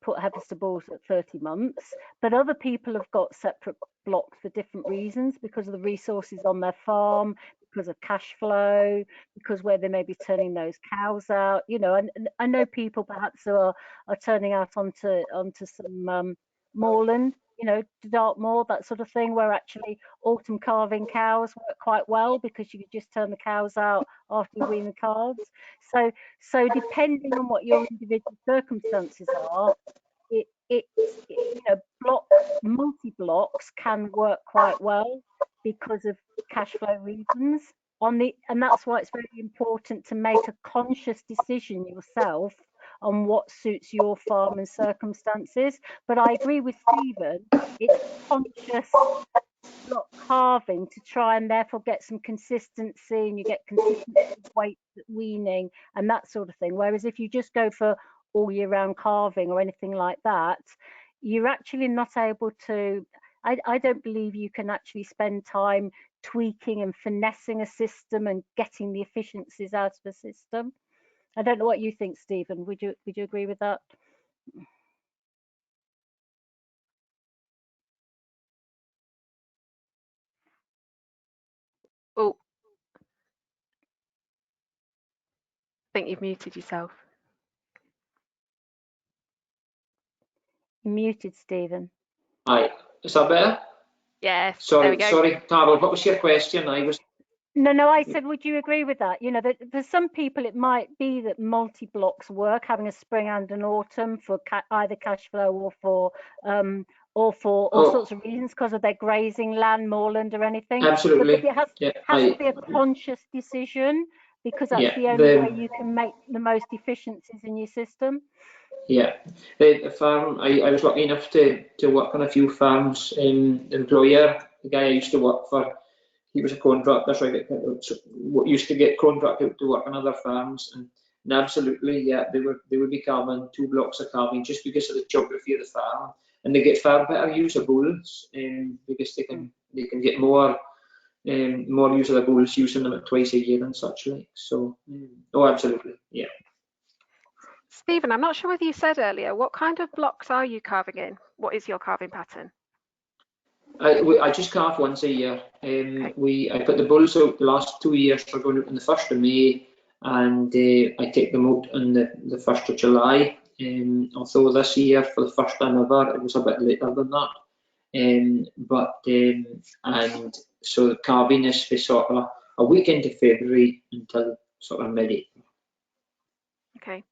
put heifers to balls at 30 months, but other people have got separate blocks for different reasons, because of the resources on their farm, because of cash flow, because where they may be turning those cows out, and I know people perhaps who are turning out onto some moorland, Dartmoor, that sort of thing, where actually autumn calving cows work quite well because you could just turn the cows out after you wean the calves. So depending on what your individual circumstances are, multi-blocks can work quite well because of cash flow reasons. And that's why it's very important to make a conscious decision yourself on what suits your farm and circumstances. But I agree with Stephen, it's conscious block calving to try and therefore get some consistency, and you get consistent weight weaning and that sort of thing. Whereas if you just go for all year round calving or anything like that, you're actually not able to, I don't believe you can actually spend time tweaking and finessing a system and getting the efficiencies out of a system. I don't know what you think, Stephen. Would you agree with that? Oh, I think you've muted yourself. You're muted, Stephen. Aye, is that better? Yes. Sorry, Carol. What was your question? No, I said, would you agree with that? That for some people it might be that multi-blocks work, having a spring and an autumn for either cash flow or for or for all sorts of reasons, because of their grazing land, moorland, or anything. Absolutely. But it has to be a conscious decision, because that's the only way you can make the most efficiencies in your system. Yeah, the farm, I was lucky enough to work on a few farms. The employer, the guy I used to work for, he was a contractor, so I used to get contracted to work on other farms, and absolutely, yeah, they would be calving 2 blocks of calving just because of the geography of the farm, and they get far better use of bulls, because they can get more use of the bulls, using them at twice a year and such like. So, oh, absolutely, yeah. Stephen, I'm not sure whether you said earlier, what kind of blocks are you carving in? What is your carving pattern? I just calve once a year. I put the bulls out the last 2 years. We're going out on the 1st of May, and I take them out on the 1st of July. Although this year, for the first time ever, it was a bit later than that. And so the calving is for sort of a week into February until sort of mid-April. Okay.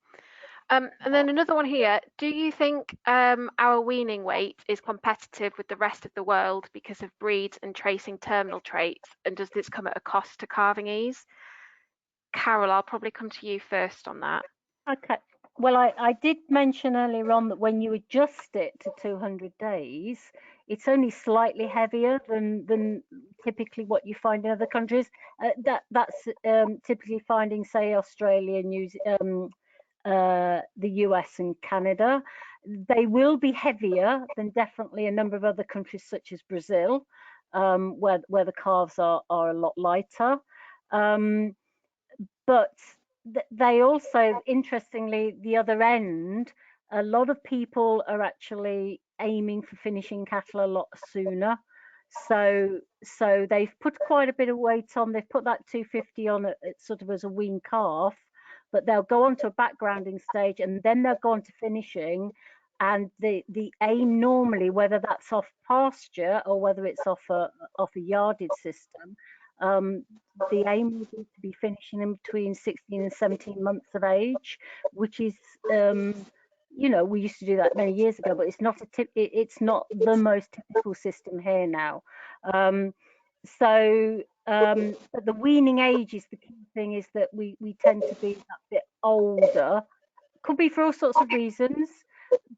And then another one here. Do you think our weaning weight is competitive with the rest of the world because of breeds and tracing terminal traits? And does this come at a cost to calving ease? Carol, I'll probably come to you first on that. Okay. Well, I did mention earlier on that when you adjust it to 200 days, it's only slightly heavier than typically what you find in other countries. That's typically finding, say, Australia, the US and Canada. They will be heavier than definitely a number of other countries such as Brazil, where the calves are a lot lighter. But they also, interestingly, the other end, a lot of people are actually aiming for finishing cattle a lot sooner. So they've put quite a bit of weight on. They've put that 250 on it sort of as a wean calf, but they'll go on to a backgrounding stage, and then they'll go on to finishing. And the aim normally, whether that's off pasture or whether it's off a yarded system, the aim would be to be finishing in between 16 and 17 months of age, which is, you know, we used to do that many years ago, but it's not it's not the most typical system here now. But the weaning age is the key thing, is that we tend to be a bit older. Could be for all sorts of reasons,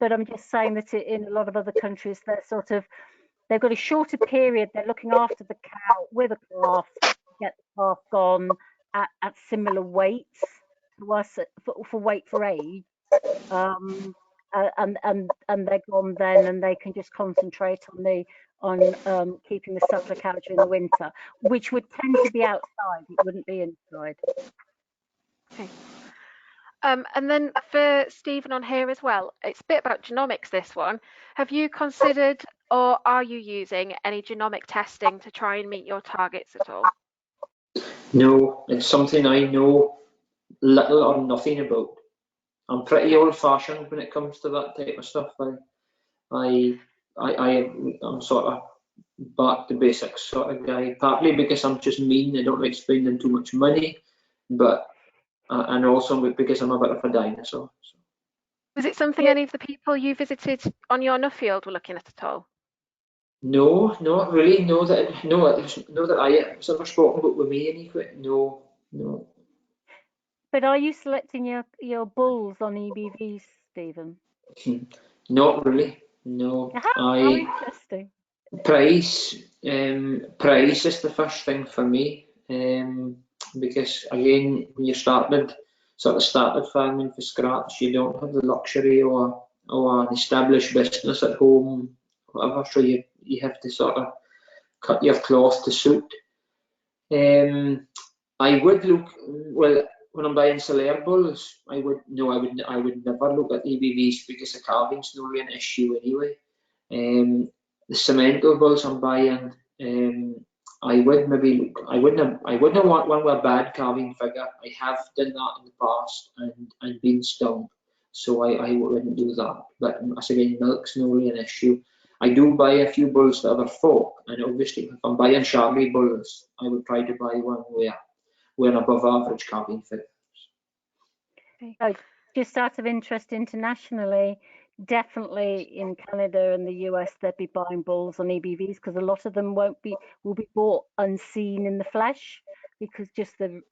but I'm just saying that in a lot of other countries, they've got a shorter period. They're looking after the cow with a calf, get the calf gone at similar weights to us for weight for age, and they're gone then, and they can just concentrate on keeping the suckler cow during the winter, which would tend to be outside. It wouldn't be inside. Okay. And then for Stephen on here as well, it's a bit about genomics, this one. Have you considered, or are you using any genomic testing to try and meet your targets at all? No, it's something I know little or nothing about. I'm pretty old-fashioned when it comes to that type of stuff. I'm sort of back to basics sort of guy, partly because I'm just mean. I don't like spending too much money, but and also because I'm a bit of a dinosaur. So. Was it something any of the people you visited on your Nuffield were looking at all? No, not really. No, that I have ever spoken about with me anyway. No. But are you selecting your bulls on EBVs, Stephen? Not really. No. How interesting. Price is the first thing for me. Because again, when you started farming from scratch, you don't have the luxury or an established business at home, whatever. So you have to sort of cut your cloth to suit. I would look, well, when I'm buying Saler bulls, I would never look at EBVs because the calving's not really an issue anyway. The Simmental bulls I'm buying, I wouldn't want one with a bad calving figure. I have done that in the past and been stung, so I wouldn't do that. But as again, milk's not really an issue. I do buy a few bulls that are folk, and obviously if I'm buying Charlie bulls, I would try to buy one with an above average calving figure. Just out of interest internationally, definitely in Canada and the US, they'd be buying bulls on EBVs because a lot of them will be bought unseen in the flesh, because just the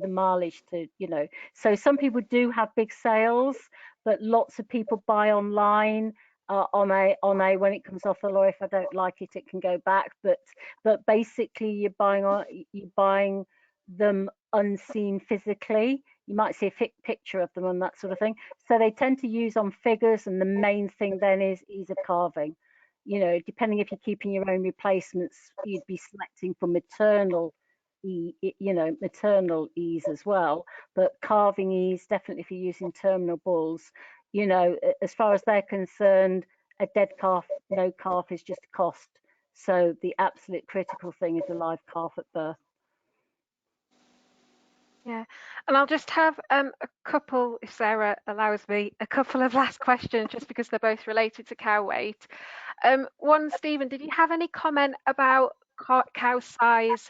mileage to, you know. So some people do have big sales, but lots of people buy online on a when it comes off the lorry. If I don't like it, it can go back. But basically, you're buying them unseen physically. You might see a picture of them and that sort of thing. So they tend to use on figures, and the main thing then is ease of carving. You know, depending if you're keeping your own replacements, you'd be selecting for maternal ease as well. But carving ease, definitely if you're using terminal bulls, you know, as far as they're concerned, a dead calf, no calf is just a cost. So the absolute critical thing is a live calf at birth. Yeah, and I'll just have a couple, if Sarah allows me, a couple of last questions, just because they're both related to cow weight. One, Stephen, did you have any comment about cow size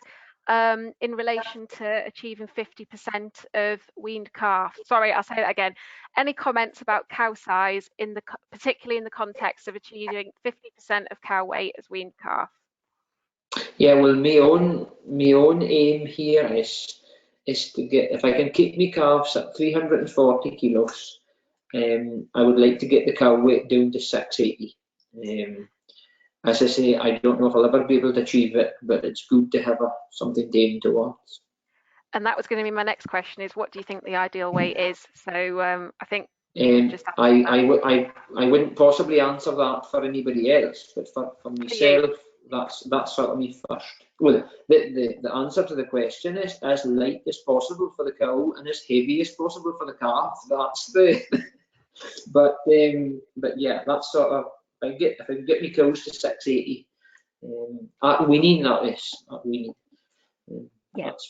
in relation to achieving 50% of weaned calf? Sorry, I'll say that again. Any comments about cow size, particularly in the context of achieving 50% of cow weight as weaned calf? Yeah, well, my own aim here is to get, if I can keep my calves at 340 kilos, I would like to get the cow weight down to 680. As I say, I don't know if I'll ever be able to achieve it, but it's good to have something to aim towards. And that was going to be my next question: is what do you think the ideal weight is? So I think I wouldn't possibly answer that for anybody else, but for myself, that's sort of me first. Well, the answer to the question is as light as possible for the cow and as heavy as possible for the calf. That's the but yeah, that's sort of, if I can get my cows to 680 at weaning, that's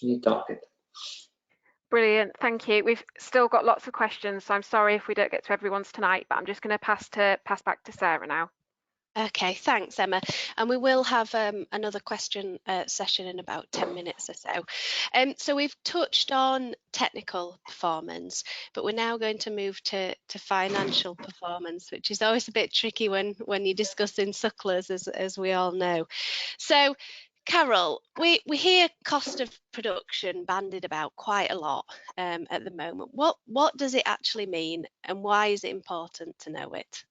my target. Brilliant, thank you. We've still got lots of questions, so I'm sorry if we don't get to everyone's tonight, but I'm just going to pass back to Sarah now. Okay, thanks, Emma. And we will have another question session in about 10 minutes or so. So we've touched on technical performance, but we're now going to move to financial performance, which is always a bit tricky when you're discussing sucklers, as we all know. So, Carol, we hear cost of production bandied about quite a lot at the moment. What does it actually mean, and why is it important to know it?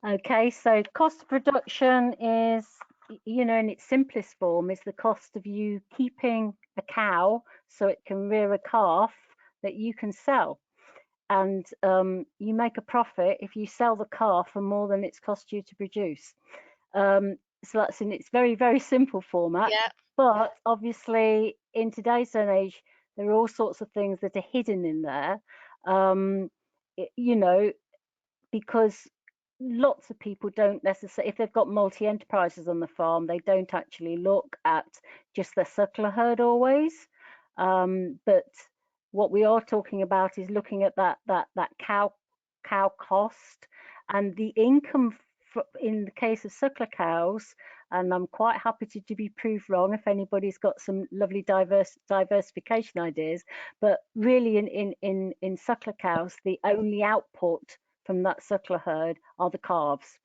Okay, so cost of production is, you know, in its simplest form, is the cost of you keeping a cow so it can rear a calf that you can sell. And you make a profit if you sell the calf for more than it's cost you to produce. So that's in its very, very simple format. Yeah. But obviously, in today's day and age, there are all sorts of things that are hidden in there, you know, because lots of people don't necessarily, if they've got multi-enterprises on the farm, they don't actually look at just their suckler herd always. But what we are talking about is looking at that cow cost and the income in the case of suckler cows. And I'm quite happy to be proved wrong if anybody's got some lovely diversification ideas. But really, in suckler cows, the only output from that suckler herd are the calves,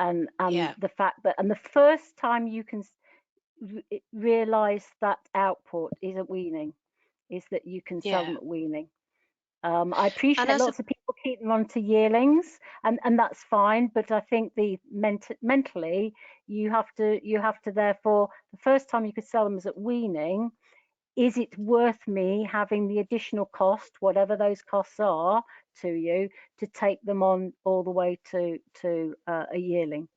and the fact that, and the first time you can realize that output is at weaning, is that you can sell them at weaning. I appreciate lots of people keep them on to yearlings, and that's fine, but I think the mentally you have to therefore, the first time you could sell them is at weaning. Is it worth me having the additional cost, whatever those costs are to you, to take them on all the way to a yearling?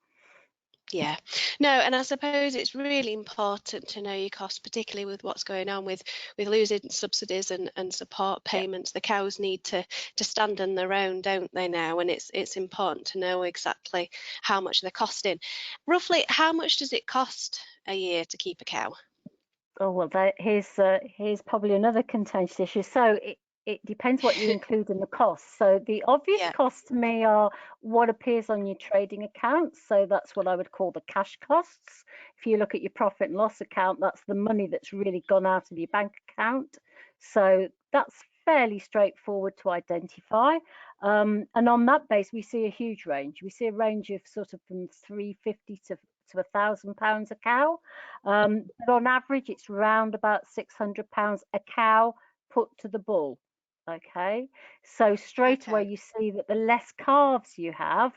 Yeah, no, and I suppose it's really important to know your costs, particularly with what's going on with losing subsidies and support payments. The cows need to stand on their own, don't they now? And it's important to know exactly how much they're costing. Roughly, how much does it cost a year to keep a cow? Oh, well, here's probably another contentious issue. So it depends what you include in the costs. So the obvious costs to me are what appears on your trading accounts. So that's what I would call the cash costs. If you look at your profit and loss account, that's the money that's really gone out of your bank account. So that's fairly straightforward to identify. And on that base, we see a huge range. We see a range of sort of from £350 to £1,000 a cow. But on average, it's around about £600 a cow put to the bull. Okay, so straight away you see that the less calves you have,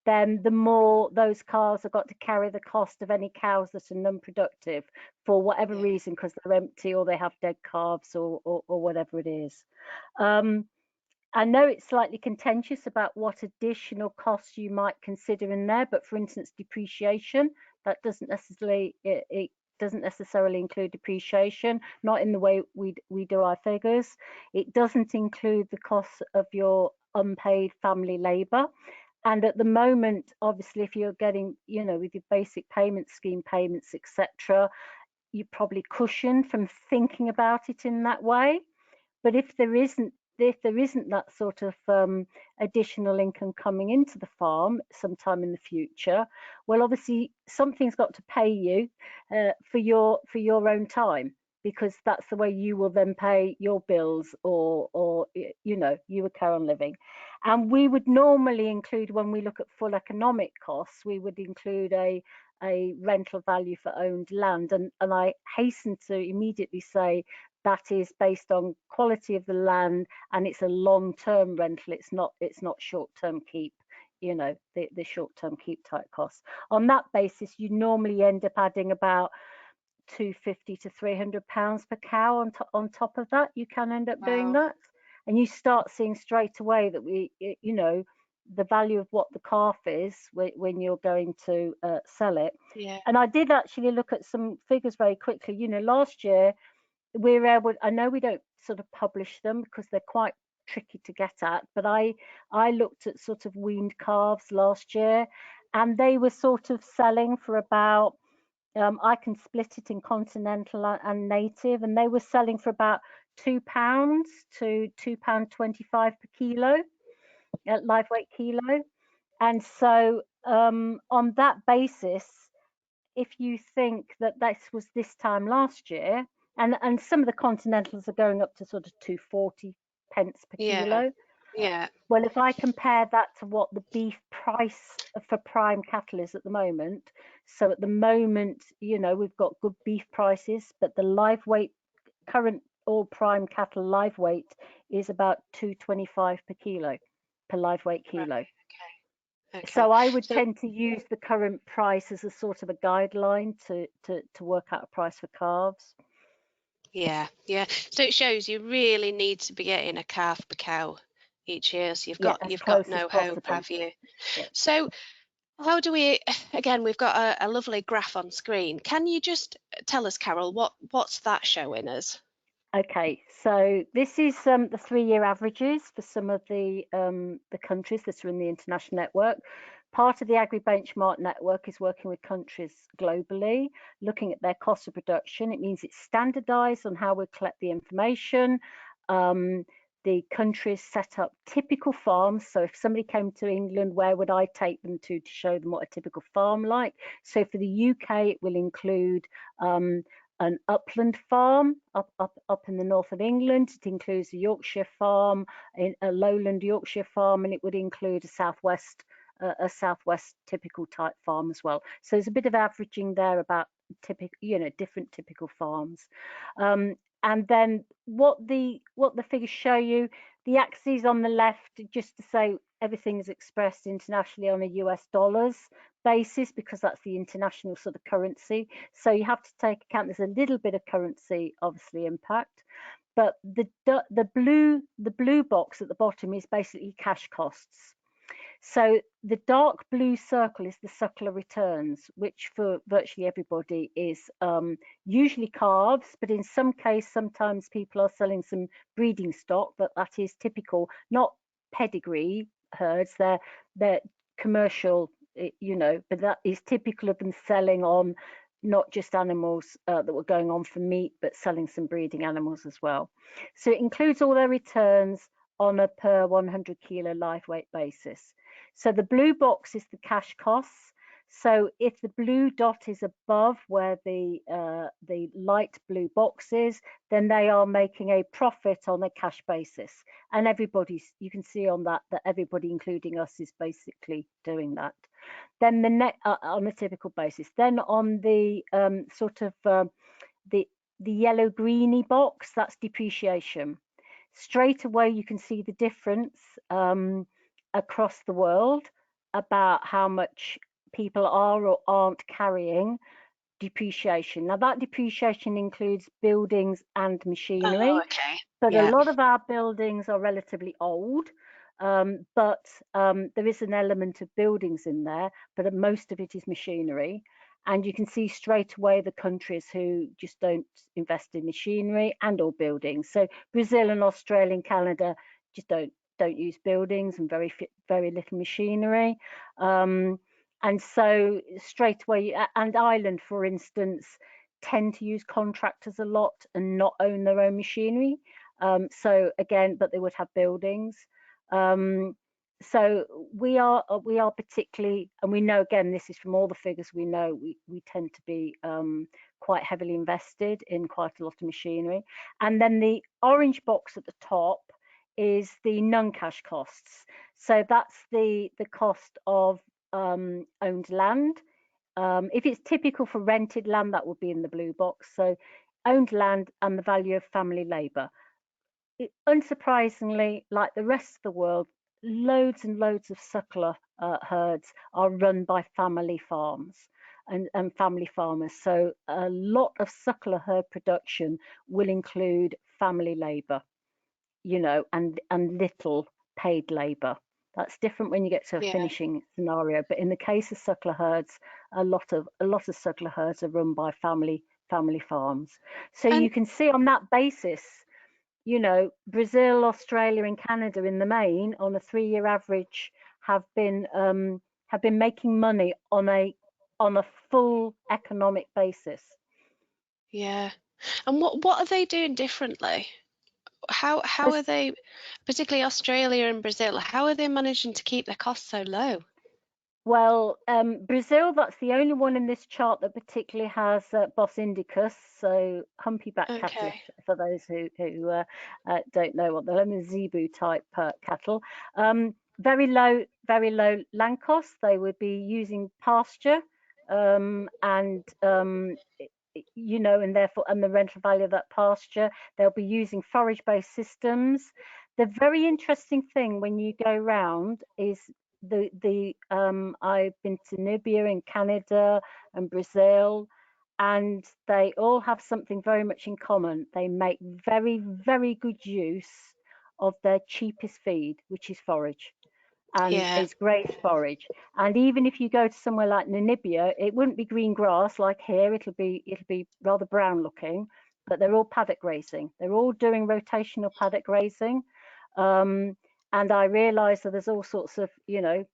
then the more those calves have got to carry the cost of any cows that are non-productive for whatever reason, because they're empty or they have dead calves or whatever it is. I know it's slightly contentious about what additional costs you might consider in there, but for instance, depreciation, that doesn't necessarily, it doesn't necessarily include depreciation, not in the way we do our figures. It doesn't include the costs of your unpaid family labour. And at the moment, obviously, if you're getting, you know, with your basic payment scheme payments, etc., you're probably cushioned from thinking about it in that way. But if there isn't that sort of additional income coming into the farm sometime in the future, well, obviously something's got to pay you for your own time, because that's the way you will then pay your bills or you know, you would carry on living. And we would normally include, when we look at full economic costs, we would include a rental value for owned land, and I hasten to immediately say that is based on quality of the land, and it's a long-term rental. It's not short-term keep, you know, the short-term keep type costs. On that basis, you normally end up adding about £250 to £300 per cow on top of that. You can end up doing that, and you start seeing straight away that you know, the value of what the calf is when you're going to sell it. And I did actually look at some figures very quickly. You know, last year we were able, I know we don't sort of publish them because they're quite tricky to get at, but I looked at sort of weaned calves last year, and they were sort of selling for about, I can split it in continental and native, and they were selling for about £2 to £2.25 per kilo, live weight kilo. And so on that basis, if you think that this was this time last year, and some of the continentals are going up to sort of 240 pence per kilo. Well, if I compare that to what the beef price for prime cattle is at the moment, so at the moment, you know, we've got good beef prices, but the live weight, current all prime cattle live weight is about 225 per kilo, per live weight kilo. Okay. So I would tend to use the current price as a sort of a guideline to work out a price for calves. Yeah. So it shows you really need to be getting a calf per cow each year. So you've got no hope, have you? Yeah. So how do we? Again, we've got a lovely graph on screen. Can you just tell us, Carol, what's that showing us? Okay, so this is the 3-year averages for some of the countries that are in the international network. Part of the Agri-Benchmark network is working with countries globally, looking at their cost of production. It means it's standardized on how we collect the information. The countries set up typical farms. So if somebody came to England, where would I take them to show them what a typical farm like? So for the UK, it will include an upland farm up in the north of England. It includes a Yorkshire farm, a lowland Yorkshire farm, and it would include a southwest typical type farm as well. So there's a bit of averaging there about typical, you know, different typical farms. And then what the figures show you, the axes on the left, just to say everything is expressed internationally on a US dollars basis, because that's the international sort of currency. So you have to take account, there's a little bit of currency obviously impact, but the blue box at the bottom is basically cash costs. So the dark blue circle is the suckler returns, which for virtually everybody is usually calves, but in some case, sometimes people are selling some breeding stock, but that is typical, not pedigree herds, they're commercial, you know, but that is typical of them selling on not just animals that were going on for meat, but selling some breeding animals as well. So it includes all their returns on a per 100 kilo live weight basis. So the blue box is the cash costs. So if the blue dot is above where the light blue box is, then they are making a profit on a cash basis. And you can see on that everybody, including us, is basically doing that. Then the net on a typical basis. Then on the the yellow greeny box, that's depreciation. Straight away you can see the difference across the world about how much people are or aren't carrying depreciation. Now that depreciation includes buildings and machinery. Oh, okay. But Yeah. a lot of our buildings are relatively old, but there is an element of buildings in there, but most of it is machinery. And you can see straight away the countries who just don't invest in machinery and or buildings. So Brazil and Australia and Canada just don't use buildings and very little machinery. And so straight away, and Ireland, for instance, tend to use contractors a lot and not own their own machinery. So again, but they would have buildings. So we are particularly, and we know, again, this is from all the figures we know, we tend to be quite heavily invested in quite a lot of machinery. And then the orange box at the top is the non-cash costs. So that's the cost of owned land. If it's typical for rented land, that would be in the blue box. So owned land and the value of family labour. Unsurprisingly, like the rest of the world, loads and loads of suckler herds are run by family farms and family farmers. So a lot of suckler herd production will include family labour, you know, and little paid labour. That's different when you get to a finishing scenario. But in the case of suckler herds, a lot of suckler herds are run by family farms. So you can see on that basis, you know, Brazil, Australia, and Canada in the main, on a 3-year average, have been making money on a full economic basis. Yeah. And what are they doing differently? How are they, particularly Australia and Brazil, how are they managing to keep their costs so low? Well, Brazil, that's the only one in this chart that particularly has Bos indicus, so humpyback cattle, for those who don't know what they're, zebu type cattle. Very low land costs. They would be using pasture, and you know, and therefore, and the rental value of that pasture. They'll be using forage-based systems. The very interesting thing when you go round is I've been to Namibia in Canada and Brazil, and they all have something very much in common. They make very, very good use of their cheapest feed, which is forage. And it's grass forage. And even if you go to somewhere like Namibia, it wouldn't be green grass like here. It'll be rather brown looking, but they're all paddock grazing. They're all doing rotational paddock grazing. And I realise that there's all sorts of, you know,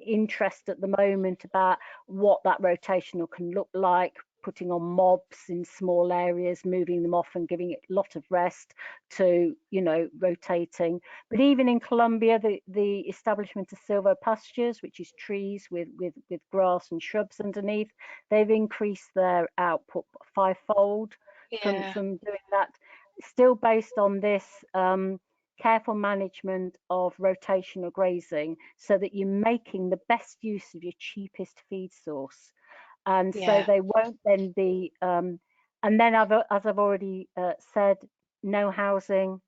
interest at the moment about what that rotational can look like, putting on mobs in small areas, moving them off and giving it a lot of rest to, you know, rotating. But even in Colombia, the establishment of silvopastures, which is trees with grass and shrubs underneath, they've increased their output 5-fold from doing that. Still based on this careful management of rotational grazing, so that you're making the best use of your cheapest feed source. And so they won't then be, and then as I've already said, no housing.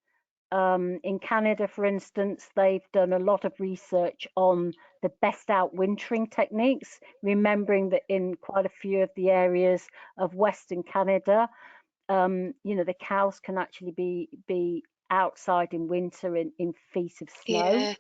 In Canada, for instance, they've done a lot of research on the best outwintering techniques, remembering that in quite a few of the areas of Western Canada, you know, the cows can actually be outside in winter in feet of snow. Yeah,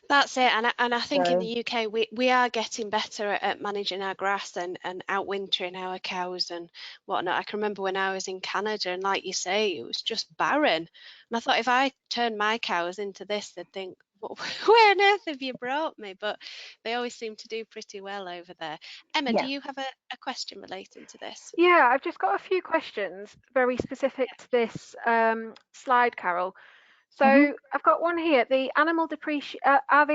that's it. And I think in the UK we are getting better at managing our grass and outwintering our cows and whatnot. I can remember when I was in Canada, and like you say, it was just barren. And I thought, if I turned my cows into this, they'd think, where on earth have you brought me? But they always seem to do pretty well over there. Emma, do you have a question relating to this? Yeah, I've just got a few questions very specific to this slide, Carol. So I've got one here. Are the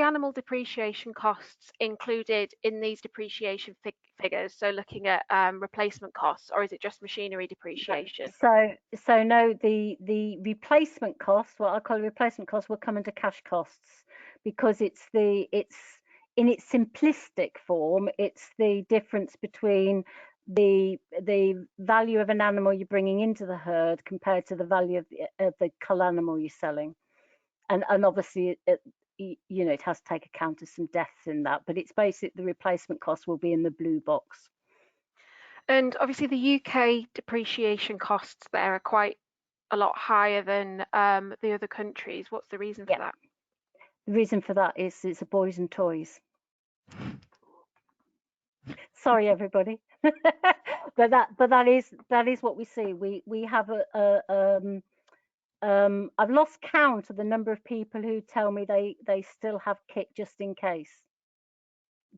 animal depreciation costs included in these depreciation figures? So looking at replacement costs, or is it just machinery depreciation? So no, the replacement costs, what I call replacement costs, will come into cash costs, because it's in its simplistic form, it's the difference between the value of an animal you're bringing into the herd compared to the value of the cull animal you're selling, and obviously it has to take account of some deaths in that, but it's basic. The replacement cost will be in the blue box. And obviously the UK depreciation costs there are quite a lot higher than the other countries. What's the reason for that? The reason for that is it's a boys and toys. Sorry, everybody, but that is what we see. We have I've lost count of the number of people who tell me they still have kit just in case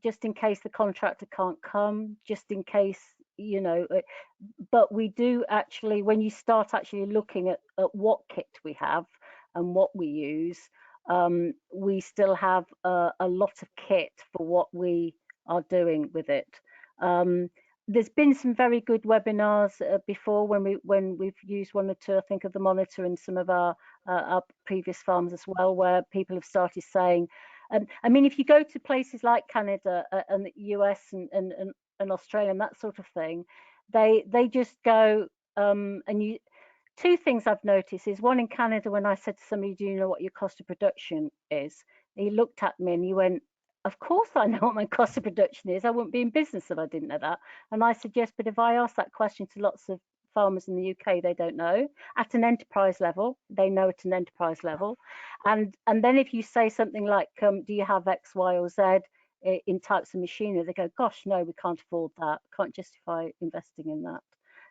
the contractor can't come, just in case, but we do actually, when you start actually looking at what kit we have and what we use, we still have a lot of kit for what we are doing with it. There's been some very good webinars before when we've used one or two, I think, of the Monitor and some of our previous farms as well, where people have started saying, I mean, if you go to places like Canada and the US and Australia and that sort of thing, they just go two things I've noticed is, one, in Canada, when I said to somebody, do you know what your cost of production is? He looked at me and he went, of course I know what my cost of production is. I wouldn't be in business if I didn't know that. And I said, yes, but if I ask that question to lots of farmers in the UK, they don't know. At an enterprise level, they know at an enterprise level. And then if you say something like, do you have X, Y, or Z in types of machinery, they go, gosh, no, we can't afford that. Can't justify investing in that.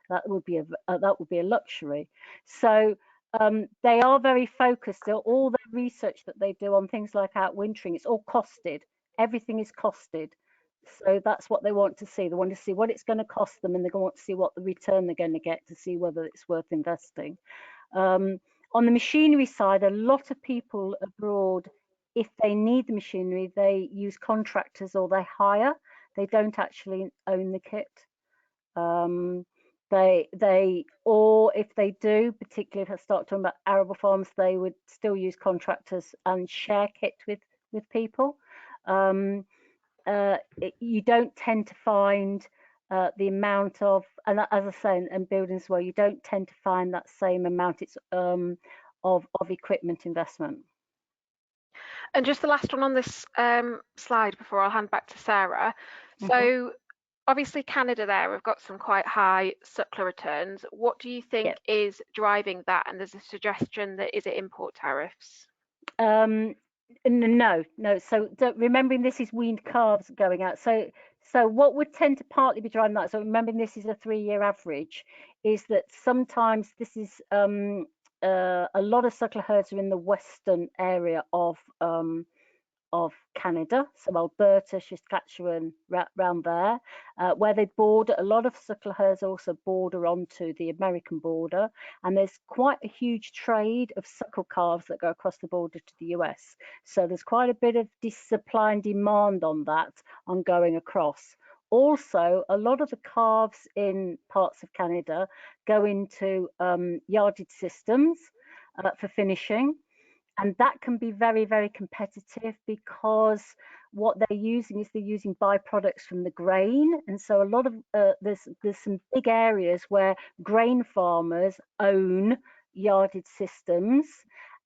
That would be a luxury. So they are very focused. All the research that they do on things like outwintering, it's all costed. Everything is costed. So that's what they want to see. They want to see what it's going to cost them, and they want to see what the return they're going to get to see whether it's worth investing. On the machinery side, a lot of people abroad, if they need the machinery, they use contractors or they hire. They don't actually own the kit. Or if they do, particularly if I start talking about arable farms, they would still use contractors and share kit with people. You don't tend to find the amount of, and as I say, and buildings where you don't tend to find that same amount of equipment investment. And just the last one on this slide before I'll hand back to Sarah. So obviously Canada there have got some quite high Suckler returns. What do you think is driving that? And there's a suggestion that, is it import tariffs? No. So remembering this is weaned calves going out. So what would tend to partly be driving that, so remembering this is a 3-year average, is that sometimes this is a lot of Suckler herds are in the western area of Canada, so Alberta, Saskatchewan, around there, where they border. A lot of Suckler herds also border onto the American border, and there's quite a huge trade of suckle calves that go across the border to the US. So there's quite a bit of supply and demand on that, on going across. Also, a lot of the calves in parts of Canada go into yarded systems for finishing. And that can be very, very competitive, because what they're using is they're using byproducts from the grain. And so a lot of there's some big areas where grain farmers own yarded systems,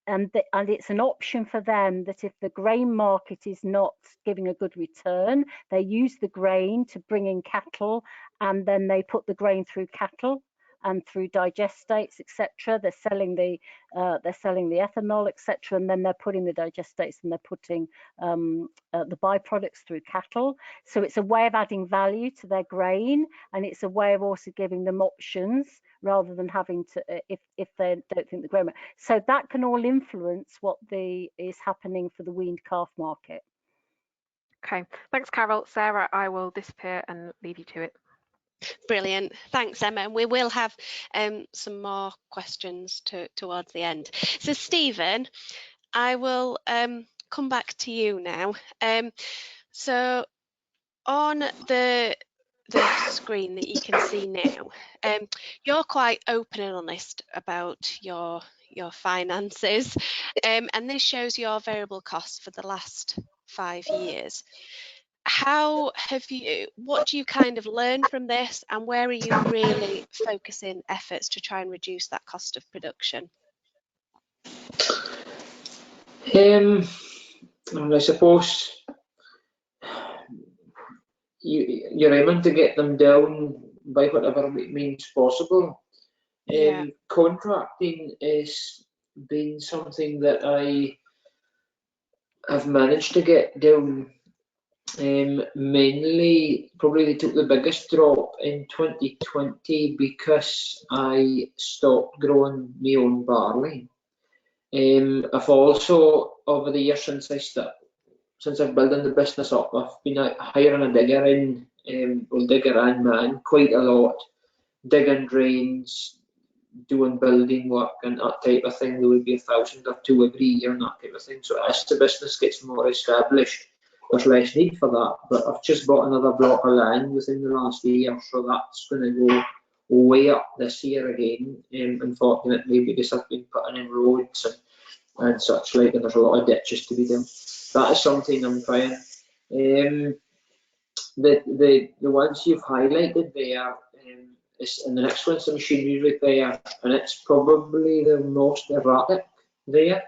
and it's an option for them that if the grain market is not giving a good return, they use the grain to bring in cattle, and then they put the grain through cattle and through digestates, etc. They're selling the ethanol, etc. And then they're putting the digestates and they're putting the byproducts through cattle. So it's a way of adding value to their grain, and it's a way of also giving them options rather than having to, if they don't think the grain. So that can all influence what is happening for the weaned calf market. Okay, thanks, Carol. Sarah, I will disappear and leave you to it. Brilliant. Thanks, Emma. And we will have some more questions towards the end. So, Stephen, I will come back to you now. So, on the screen that you can see now, you're quite open and honest about your finances, and this shows your variable costs for the last 5 years. What do you kind of learn from this, and where are you really focusing efforts to try and reduce that cost of production? And I suppose you're aiming to get them down by whatever means possible. Contracting has been something that I have managed to get down. Mainly, probably they took the biggest drop in 2020 because I stopped growing my own barley. I've also, over the years since I've building the business up, I've been hiring a digger in, digger and man, quite a lot, digging drains, doing building work and that type of thing. There would be 1,000 or 2 every year and that type of thing. So as the business gets more established, there's less need for that. But I've just bought another block of land within the last year, so that's going to go way up this year again. Unfortunately, because I've been putting in roads and such like, and there's a lot of ditches to be done. That is something I'm trying. The ones you've highlighted there, and the next one's the machinery repair, and it's probably the most erratic there.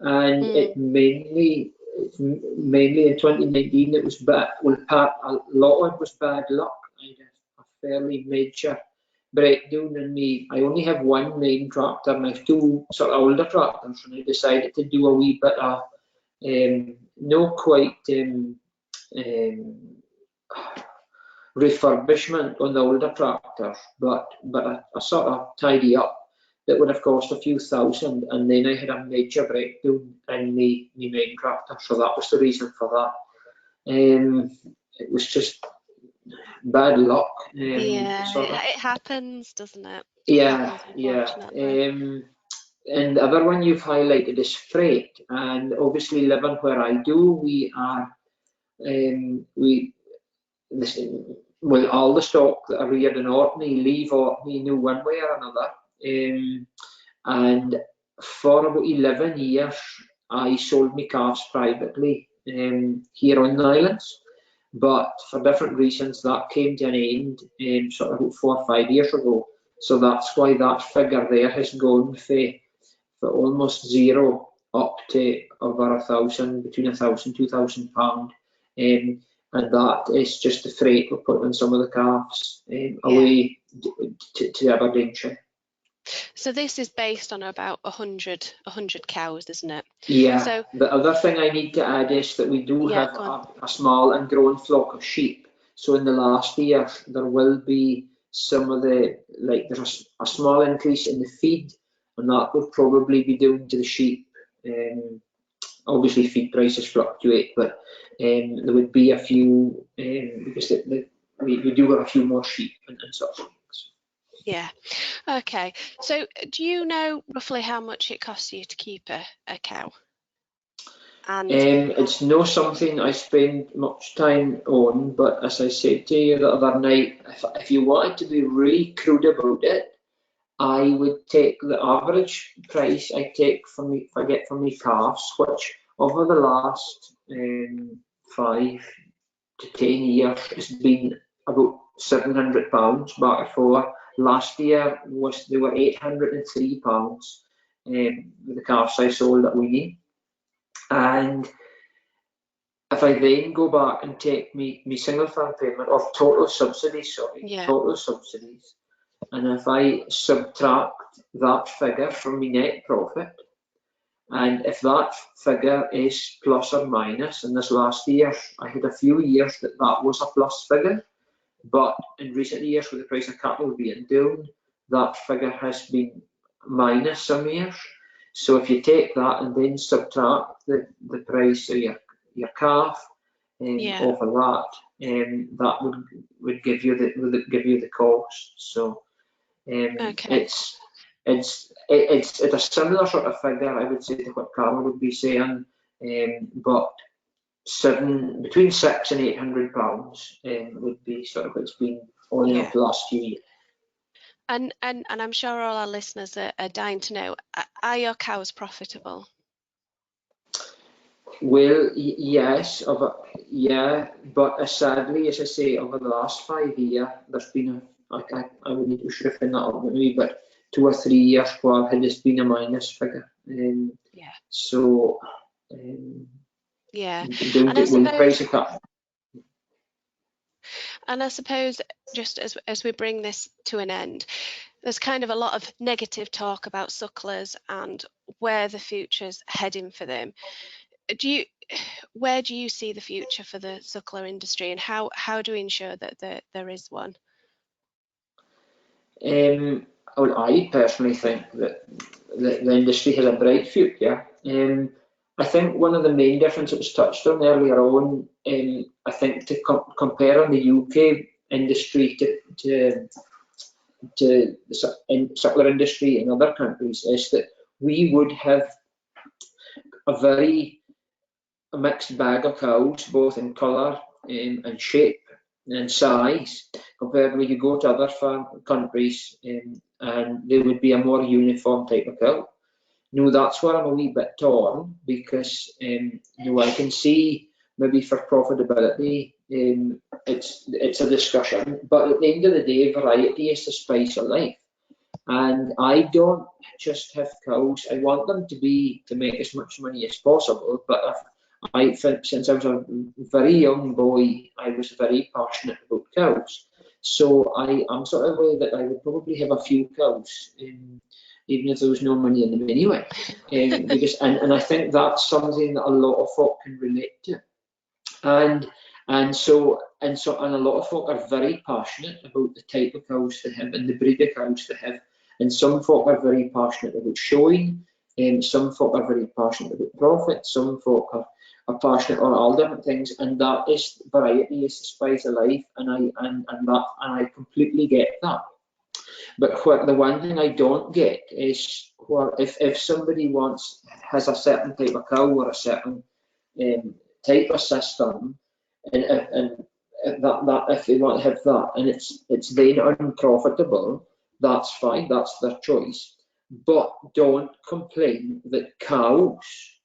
And it mainly in 2019 it was bad. Well, a lot of it was bad luck. I had a fairly major breakdown in me. I only have one main tractor and I have 2 sort of older tractors, and I decided to do a wee bit of no quite refurbishment on the older tractors, but a sort of tidy up that would have cost a few thousand, and then I had a major breakdown in the main tractor, so that was the reason for that. It was just bad luck. It happens, doesn't it? Yeah. And the other one you've highlighted is freight, and obviously living where I do, we are all the stock that are reared in Orkney leave Orkney in one way or another. And for about 11 years, I sold my calves privately here on the islands. But for different reasons, that came to an end sort of about 4 or 5 years ago. So that's why that figure there has gone for almost zero up to over 1,000, between 1,000 and 2,000 pound. And that is just the freight we're putting on some of the calves away to Aberdeenshire. So this is based on about 100 cows, isn't it? Yeah. So the other thing I need to add is that we do have a small and growing flock of sheep. So in the last year, there will be some of there's a small increase in the feed, and that will probably be due to the sheep. Obviously, feed prices fluctuate, but there would be a few because we do have a few more sheep and such things. Yeah. Okay. So do you know roughly how much it costs you to keep a cow? And it's not something I spend much time on, but as I said to you the other night, if you wanted to be really crude about it, I would take the average price I get from my calves, which over the last 5 to 10 years has been about £700 back and forth. Last year they were £803 with the calves I sold at weaning. And if I then go back and take me single farm payment of total subsidies, and if I subtract that figure from my net profit, and if that figure is plus or minus, in this last year I had a few years that was a plus figure, but in recent years with the price of cattle being down, that figure has been minus some years. So if you take that and then subtract the price of your calf over that would give you the cost. So Okay. it's a similar sort of figure, I would say, to what Carol would be saying, but between £600 and £800 would be sort of what's been on and off the last few years. And I'm sure all our listeners are dying to know, are your cows profitable? Well, yes, but sadly, as I say, over the last 5 years, there's been I would need to shrift that up with me, but 2 or 3 years where it has been a minus figure. So, yeah. And I suppose just as we bring this to an end, there's kind of a lot of negative talk about sucklers and where the future's heading for them. Where do you see the future for the suckler industry, and how do we ensure that there is one? Well, I personally think that the industry has a bright future. I think one of the main differences that was touched on earlier on, I think to comparing the UK industry to the suckler industry in other countries, is that we would have a mixed bag of cows, both in colour and shape and size, compared with you go to other countries and there would be a more uniform type of cow. No, that's where I'm a wee bit torn, because I can see maybe for profitability it's a discussion, but at the end of the day, variety is the spice of life. And I don't just have cows. I want them to make as much money as possible. But I think since I was a very young boy, I was very passionate about cows. So I'm sort of way that I would probably have a few cows, even if there was no money in them anyway. And I think that's something that a lot of folk can relate to. And a lot of folk are very passionate about the type of cows they have and the breed of cows they have. And some folk are very passionate about showing, and some folk are very passionate about profit. Some folk are passionate on all different things, and that is variety is the spice of life. And I completely get that. But the one thing I don't get is if somebody has a certain type of cow or a certain type of system, and that if they want to have that, and it's then unprofitable, that's fine, that's their choice. But don't complain that cows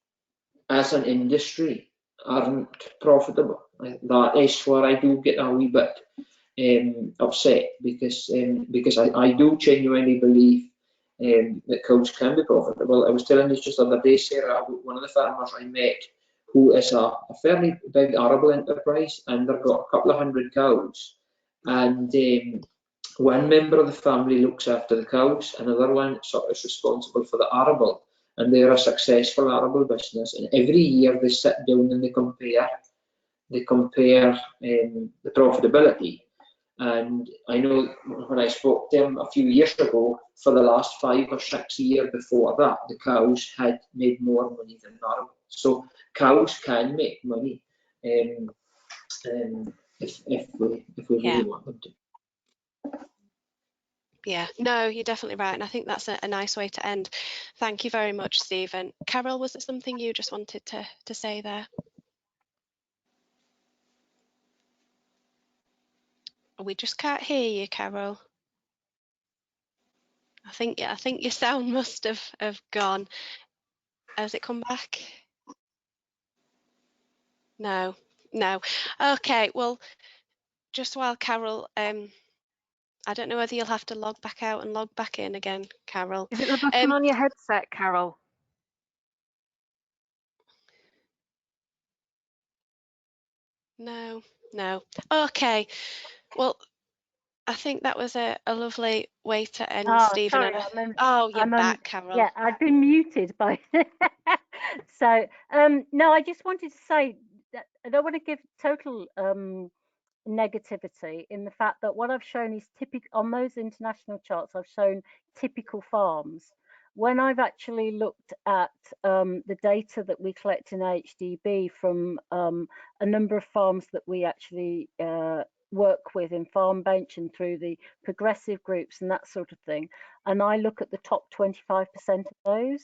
as an industry aren't profitable. That is where I do get a wee bit upset, because I do genuinely believe that cows can be profitable. I was telling you just the other day, Sarah, about one of the farmers I met who is a fairly big arable enterprise, and they've got a couple of hundred cows, and one member of the family looks after the cows, another one sort of is responsible for the arable, and they're a successful arable business. And every year they sit down and they compare the profitability. And I know when I spoke to him a few years ago, for the last 5 or 6 years before that, the cows had made more money than arable. So cows can make money if we really want them to. Yeah, no, you're definitely right, and I think that's a nice way to end. Thank you very much, Stephen. Carol, was there something you just wanted to say there? We just can't hear you, Carol. I think your sound must have gone. Has it come back? No. Okay, well, just while Carol, I don't know whether you'll have to log back out and log back in again, Carol. Is it the button on your headset, Carol? No. Okay, well, I think that was a lovely way to end, Stephen. Sorry, you're back, Carol. Yeah, I've been muted by. So no, I just wanted to say that I don't want to give total negativity in the fact that what I've shown is typical on those international charts. I've shown typical farms, when I've actually looked at the data that we collect in AHDB from a number of farms that we actually work with in Farm Bench and through the progressive groups and that sort of thing, and I look at the top 25% of those,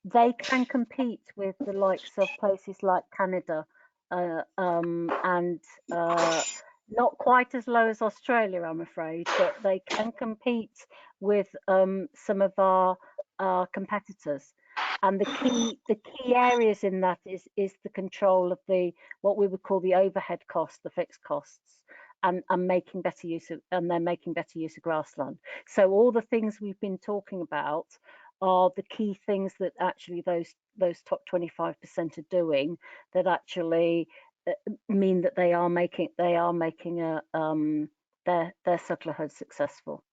they can compete with the likes of places like Canada and not quite as low as Australia, I'm afraid, but they can compete with some of our competitors. And the key areas in that is the control of what we would call the overhead costs, the fixed costs, and making better use of, and they're making better use of grassland. So all the things we've been talking about are the key things that actually those top 25% are doing, that actually mean that they are making their sucklerhood successful.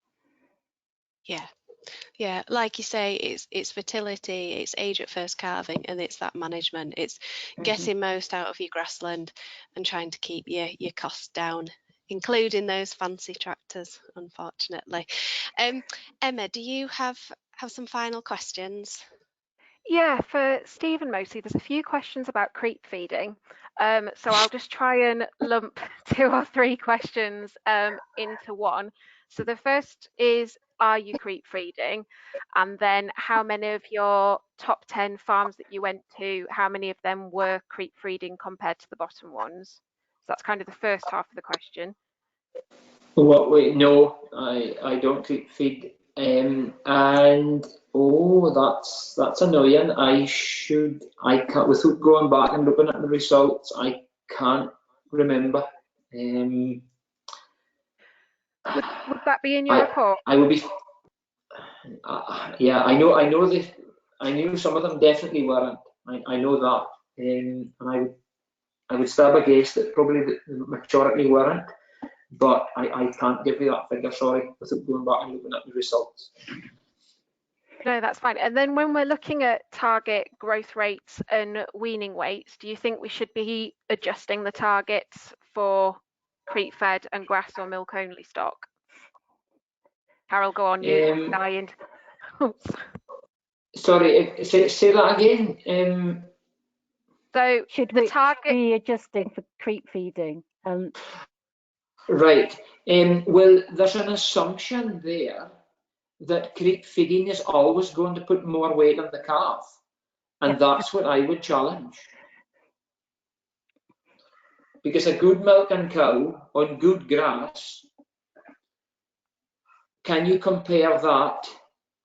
Yeah, like you say, it's fertility, it's age at first calving, and it's that management. It's getting most out of your grassland and trying to keep your costs down, including those fancy tractors, unfortunately. Emma, do you have some final questions? Yeah, for Stephen mostly, there's a few questions about creep feeding. So I'll just try and lump 2 or 3 questions into one. So the first is, are you creep feeding? And then how many of your top 10 farms that you went to, how many of them were creep feeding compared to the bottom ones? So that's kind of the first half of the question. Well, wait, no, I don't creep feed. And oh, that's annoying. I can't, without going back and looking at the results, I can't remember. Would that be in your report? I would be. Yeah, I knew some of them definitely weren't. I know that. And I would stab a guess that probably the majority weren't. But I can't give you that figure, sorry, without going back and looking at the results. No, that's fine. And then when we're looking at target growth rates and weaning weights, do you think we should be adjusting the targets for creep fed and grass or milk only stock? Carol, go on, you're dying. Sorry, say that again. So should we be adjusting for creep feeding? Right. Well, there's an assumption there that creep feeding is always going to put more weight on the calf, and that's what I would challenge. Because a good milking cow on good grass, can you compare that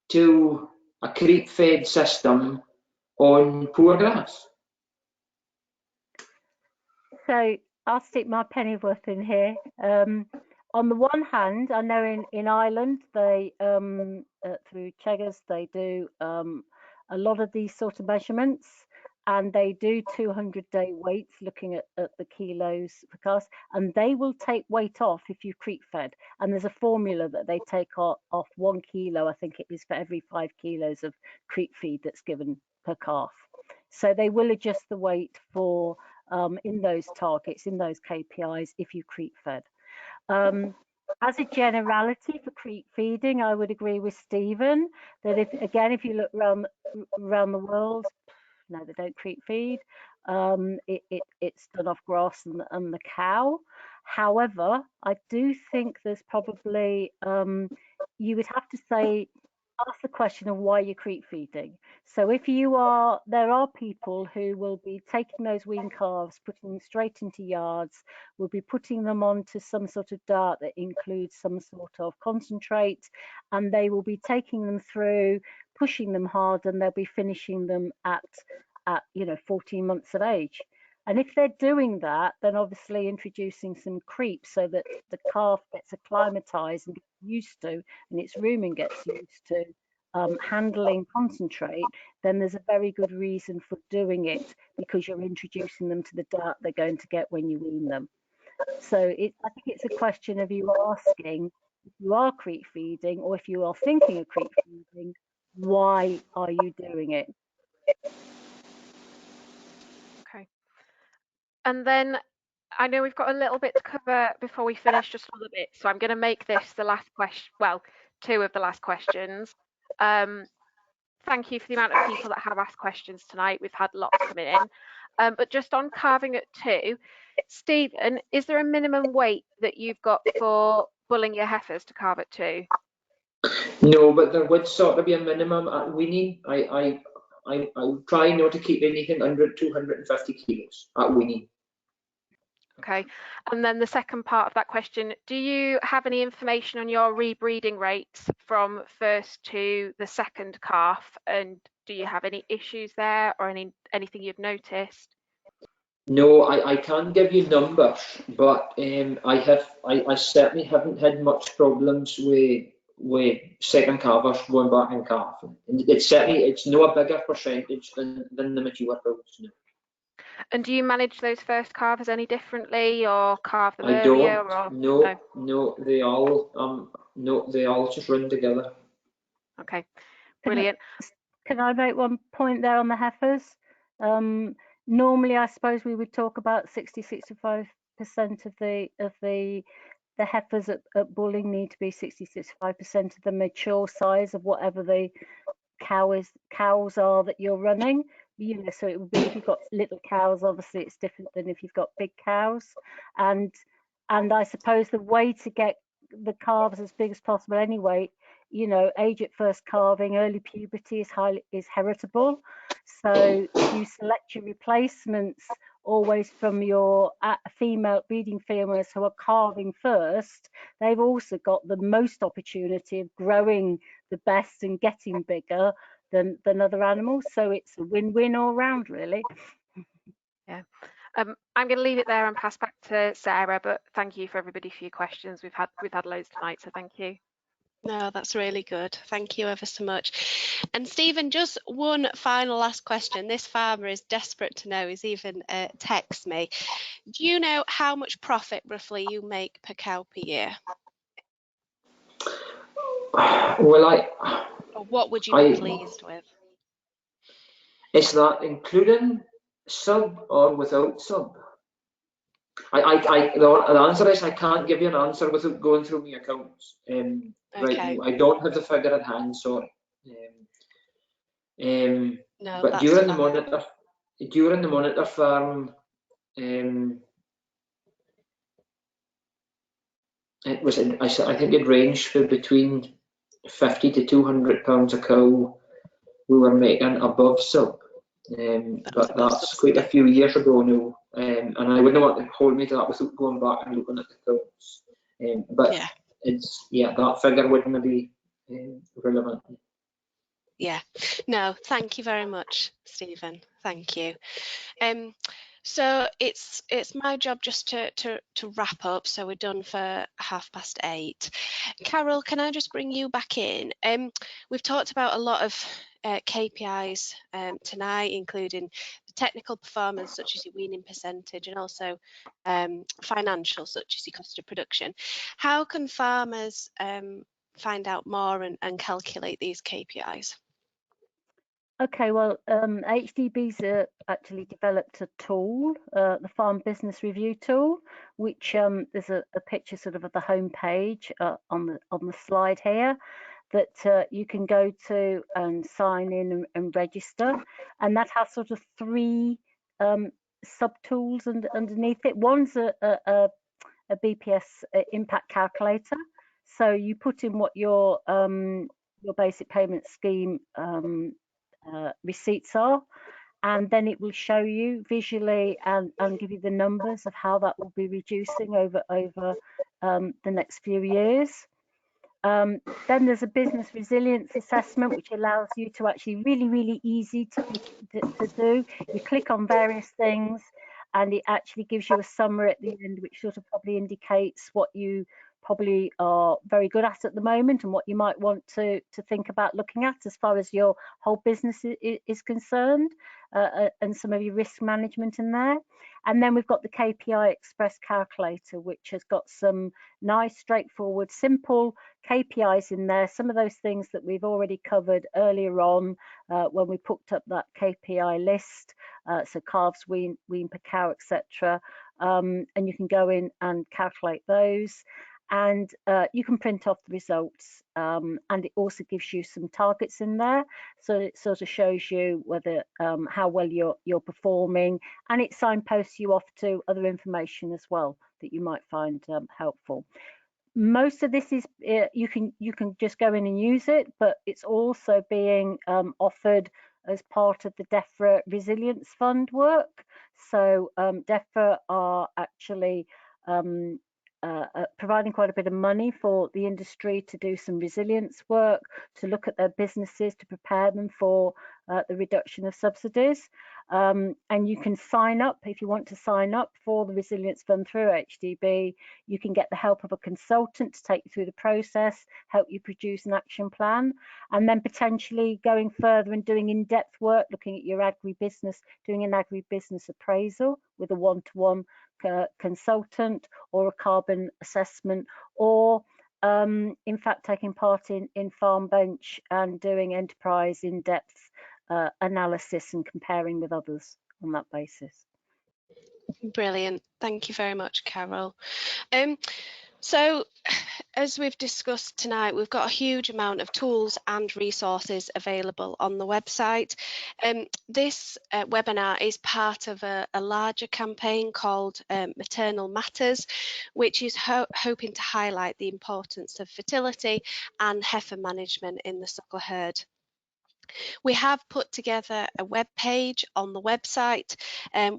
to a creep fed system on poor grass? So I'll stick my pennyworth in here. On the one hand, I know in Ireland, they through Cheggers, they do a lot of these sort of measurements, and they do 200-day weights looking at the kilos per calf, and they will take weight off if you creep fed. And there's a formula that they take off 1 kilo, I think it is, for every 5 kilos of creep feed that's given per calf. So they will adjust the weight for in those targets, in those KPIs, if you creep fed. As a generality for creep feeding, I would agree with Stephen that if you look around the world, no, they don't creep feed. It's done off grass and the cow. However, I do think there's probably you would have to ask the question of why you're creep feeding. So if there are people who will be taking those wean calves, putting them straight into yards, will be putting them onto some sort of diet that includes some sort of concentrate, and they will be taking them through, pushing them hard, and they'll be finishing them at 14 months of age. And if they're doing that, then obviously introducing some creep so that the calf gets acclimatized and gets used to, and its rumen gets used to handling concentrate, then there's a very good reason for doing it, because you're introducing them to the diet they're going to get when you wean them. So I think it's a question of you asking, if you are creep feeding, or if you are thinking of creep feeding, why are you doing it? Okay. And then I know we've got a little bit to cover before we finish, just a little bit. So I'm going to make this the last question, well, 2 of the last questions. Thank you for the amount of people that have asked questions tonight. We've had lots coming in. But just on calving at 2, Stephen, is there a minimum weight that you've got for bulling your heifers to calve at 2? No, but there would sort of be a minimum at weaning. I try not to keep anything under 250 kilos at weaning. Okay, and then the second part of that question, do you have any information on your rebreeding rates from first to the second calf, and do you have any issues there or anything you've noticed? No, I can't give you numbers, but I certainly haven't had much problems with second calvers going back and calving. It's no a bigger percentage than the mature bulls. No. And do you manage those first calvers any differently, or calve them I earlier? don't. Or No, they all just run together. Okay, brilliant. Can I make one point there on the heifers? Normally, I suppose we would talk about 60-65% of the heifers at bulling need to be 60-65% of the mature size of whatever the cows are that you're running. You know, so it would be if you've got little cows, obviously it's different than if you've got big cows. And I suppose the way to get the calves as big as possible anyway, you know, age at first calving, early puberty is heritable. So you select your replacements always from your breeding females who are calving first. They've also got the most opportunity of growing the best and getting bigger than other animals. So it's a win-win all round, really. Yeah. I'm going to leave it there and pass back to Sarah, but thank you for everybody for your questions. We've had loads tonight, so thank you. No, that's really good. Thank you ever so much. And Stephen, just one final last question. This farmer is desperate to know. He's even texted me. Do you know how much profit roughly you make per cow per year? Well, or what would you be pleased with? Is that including sub or without sub? The answer is I can't give you an answer without going through my accounts. Right now, I don't have the figure at hand. Sorry. No, but that's during fine. the monitor farm, it was I think it ranged for between 50 to 200 pounds a cow. We were making above sub. But that's quite a few years ago now, and I wouldn't want to hold me to that without going back and looking at the accounts. But yeah, that figure wouldn't be relevant. Yeah, no, thank you very much, Stephen. Thank you. So it's my job just to wrap up. So we're done for 8:30. Carol, can I just bring you back in? We've talked about a lot of KPIs tonight, including the technical performance, such as your weaning percentage, and also financial, such as your cost of production. How can farmers find out more and calculate these KPIs? Okay, well, AHDB's actually developed a tool, the Farm Business Review tool, which there's a picture sort of the home page on the slide here that you can go to and sign in and register, and that has sort of 3 sub tools underneath it. One's a BPS impact calculator, so you put in what your basic payment scheme receipts are, and then it will show you visually and give you the numbers of how that will be reducing over the next few years. Then there's a business resilience assessment, which allows you to actually really easy to do. You click on various things and it actually gives you a summary at the end, which sort of probably indicates what you probably are very good at the moment and what you might want to think about looking at as far as your whole business is concerned, and some of your risk management in there. And then we've got the KPI Express calculator, which has got some nice, straightforward, simple KPIs in there. Some of those things that we've already covered earlier on when we put up that KPI list, so calves, wean per cow, etc. And you can go in and calculate those. and you can print off the results, and it also gives you some targets in there, so it sort of shows you whether how well you're performing, and it signposts you off to other information as well that you might find helpful. Most of this is you can just go in and use it, but it's also being offered as part of the DEFRA Resilience Fund work. So DEFRA are actually providing quite a bit of money for the industry to do some resilience work, to look at their businesses, to prepare them for the reduction of subsidies. And you can sign up, if you want to sign up for the Resilience Fund through AHDB, you can get the help of a consultant to take you through the process, help you produce an action plan, and then potentially going further and doing in-depth work, looking at your agribusiness, doing an agribusiness appraisal with a one-to-one consultant, or a carbon assessment, or in fact taking part in Farm Bench and doing enterprise in-depth analysis and comparing with others on that basis. Brilliant. Thank you very much, Carol. So as we've discussed tonight, we've got a huge amount of tools and resources available on the website. This webinar is part of a larger campaign called Maternal Matters, which is hoping to highlight the importance of fertility and heifer management in the suckler herd. We have put together a web page on the website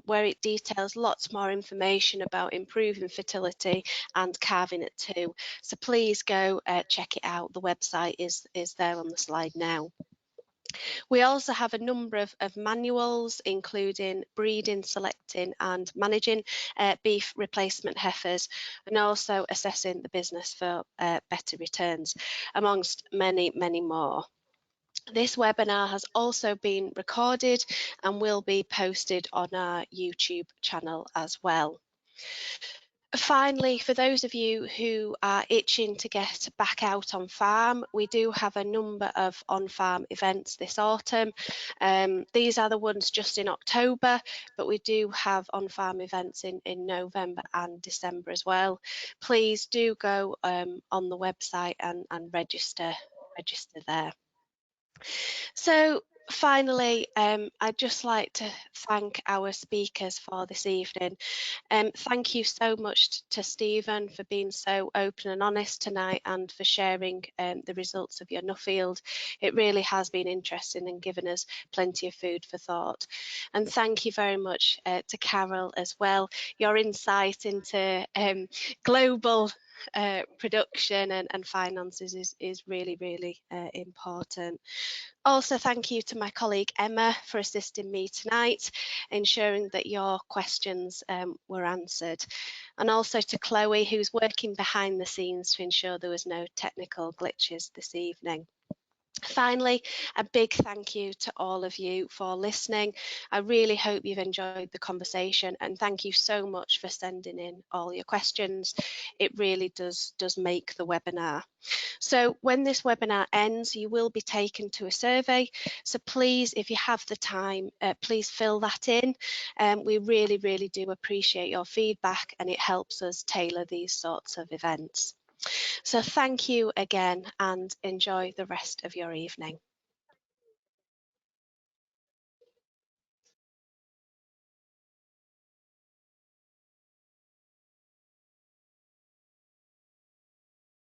where it details lots more information about improving fertility and calving at 2. So please go check it out. The website is there on the slide now. We also have a number of manuals, including breeding, selecting and managing beef replacement heifers, and also assessing the business for better returns, amongst many, many more. This webinar has also been recorded and will be posted on our YouTube channel as well. Finally, for those of you who are itching to get back out on farm, we do have a number of on-farm events this autumn. These are the ones just in October, but we do have on-farm events in November and December as well. Please do go on the website and register there. So finally, I'd just like to thank our speakers for this evening. Thank you so much to Steven for being so open and honest tonight, and for sharing the results of your Nuffield. It really has been interesting and given us plenty of food for thought. And thank you very much to Carol as well. Your insight into global production and finances is really, really important. Also, thank you to my colleague Emma for assisting me tonight, ensuring that your questions were answered, and also to Chloe, who's working behind the scenes to ensure there was no technical glitches this evening. Finally, a big thank you to all of you for listening. I really hope you've enjoyed the conversation, and thank you so much for sending in all your questions. It really does make the webinar. So when this webinar ends, you will be taken to a survey. So please, if you have the time, please fill that in. We really, really do appreciate your feedback, and it helps us tailor these sorts of events. So thank you again, and enjoy the rest of your evening.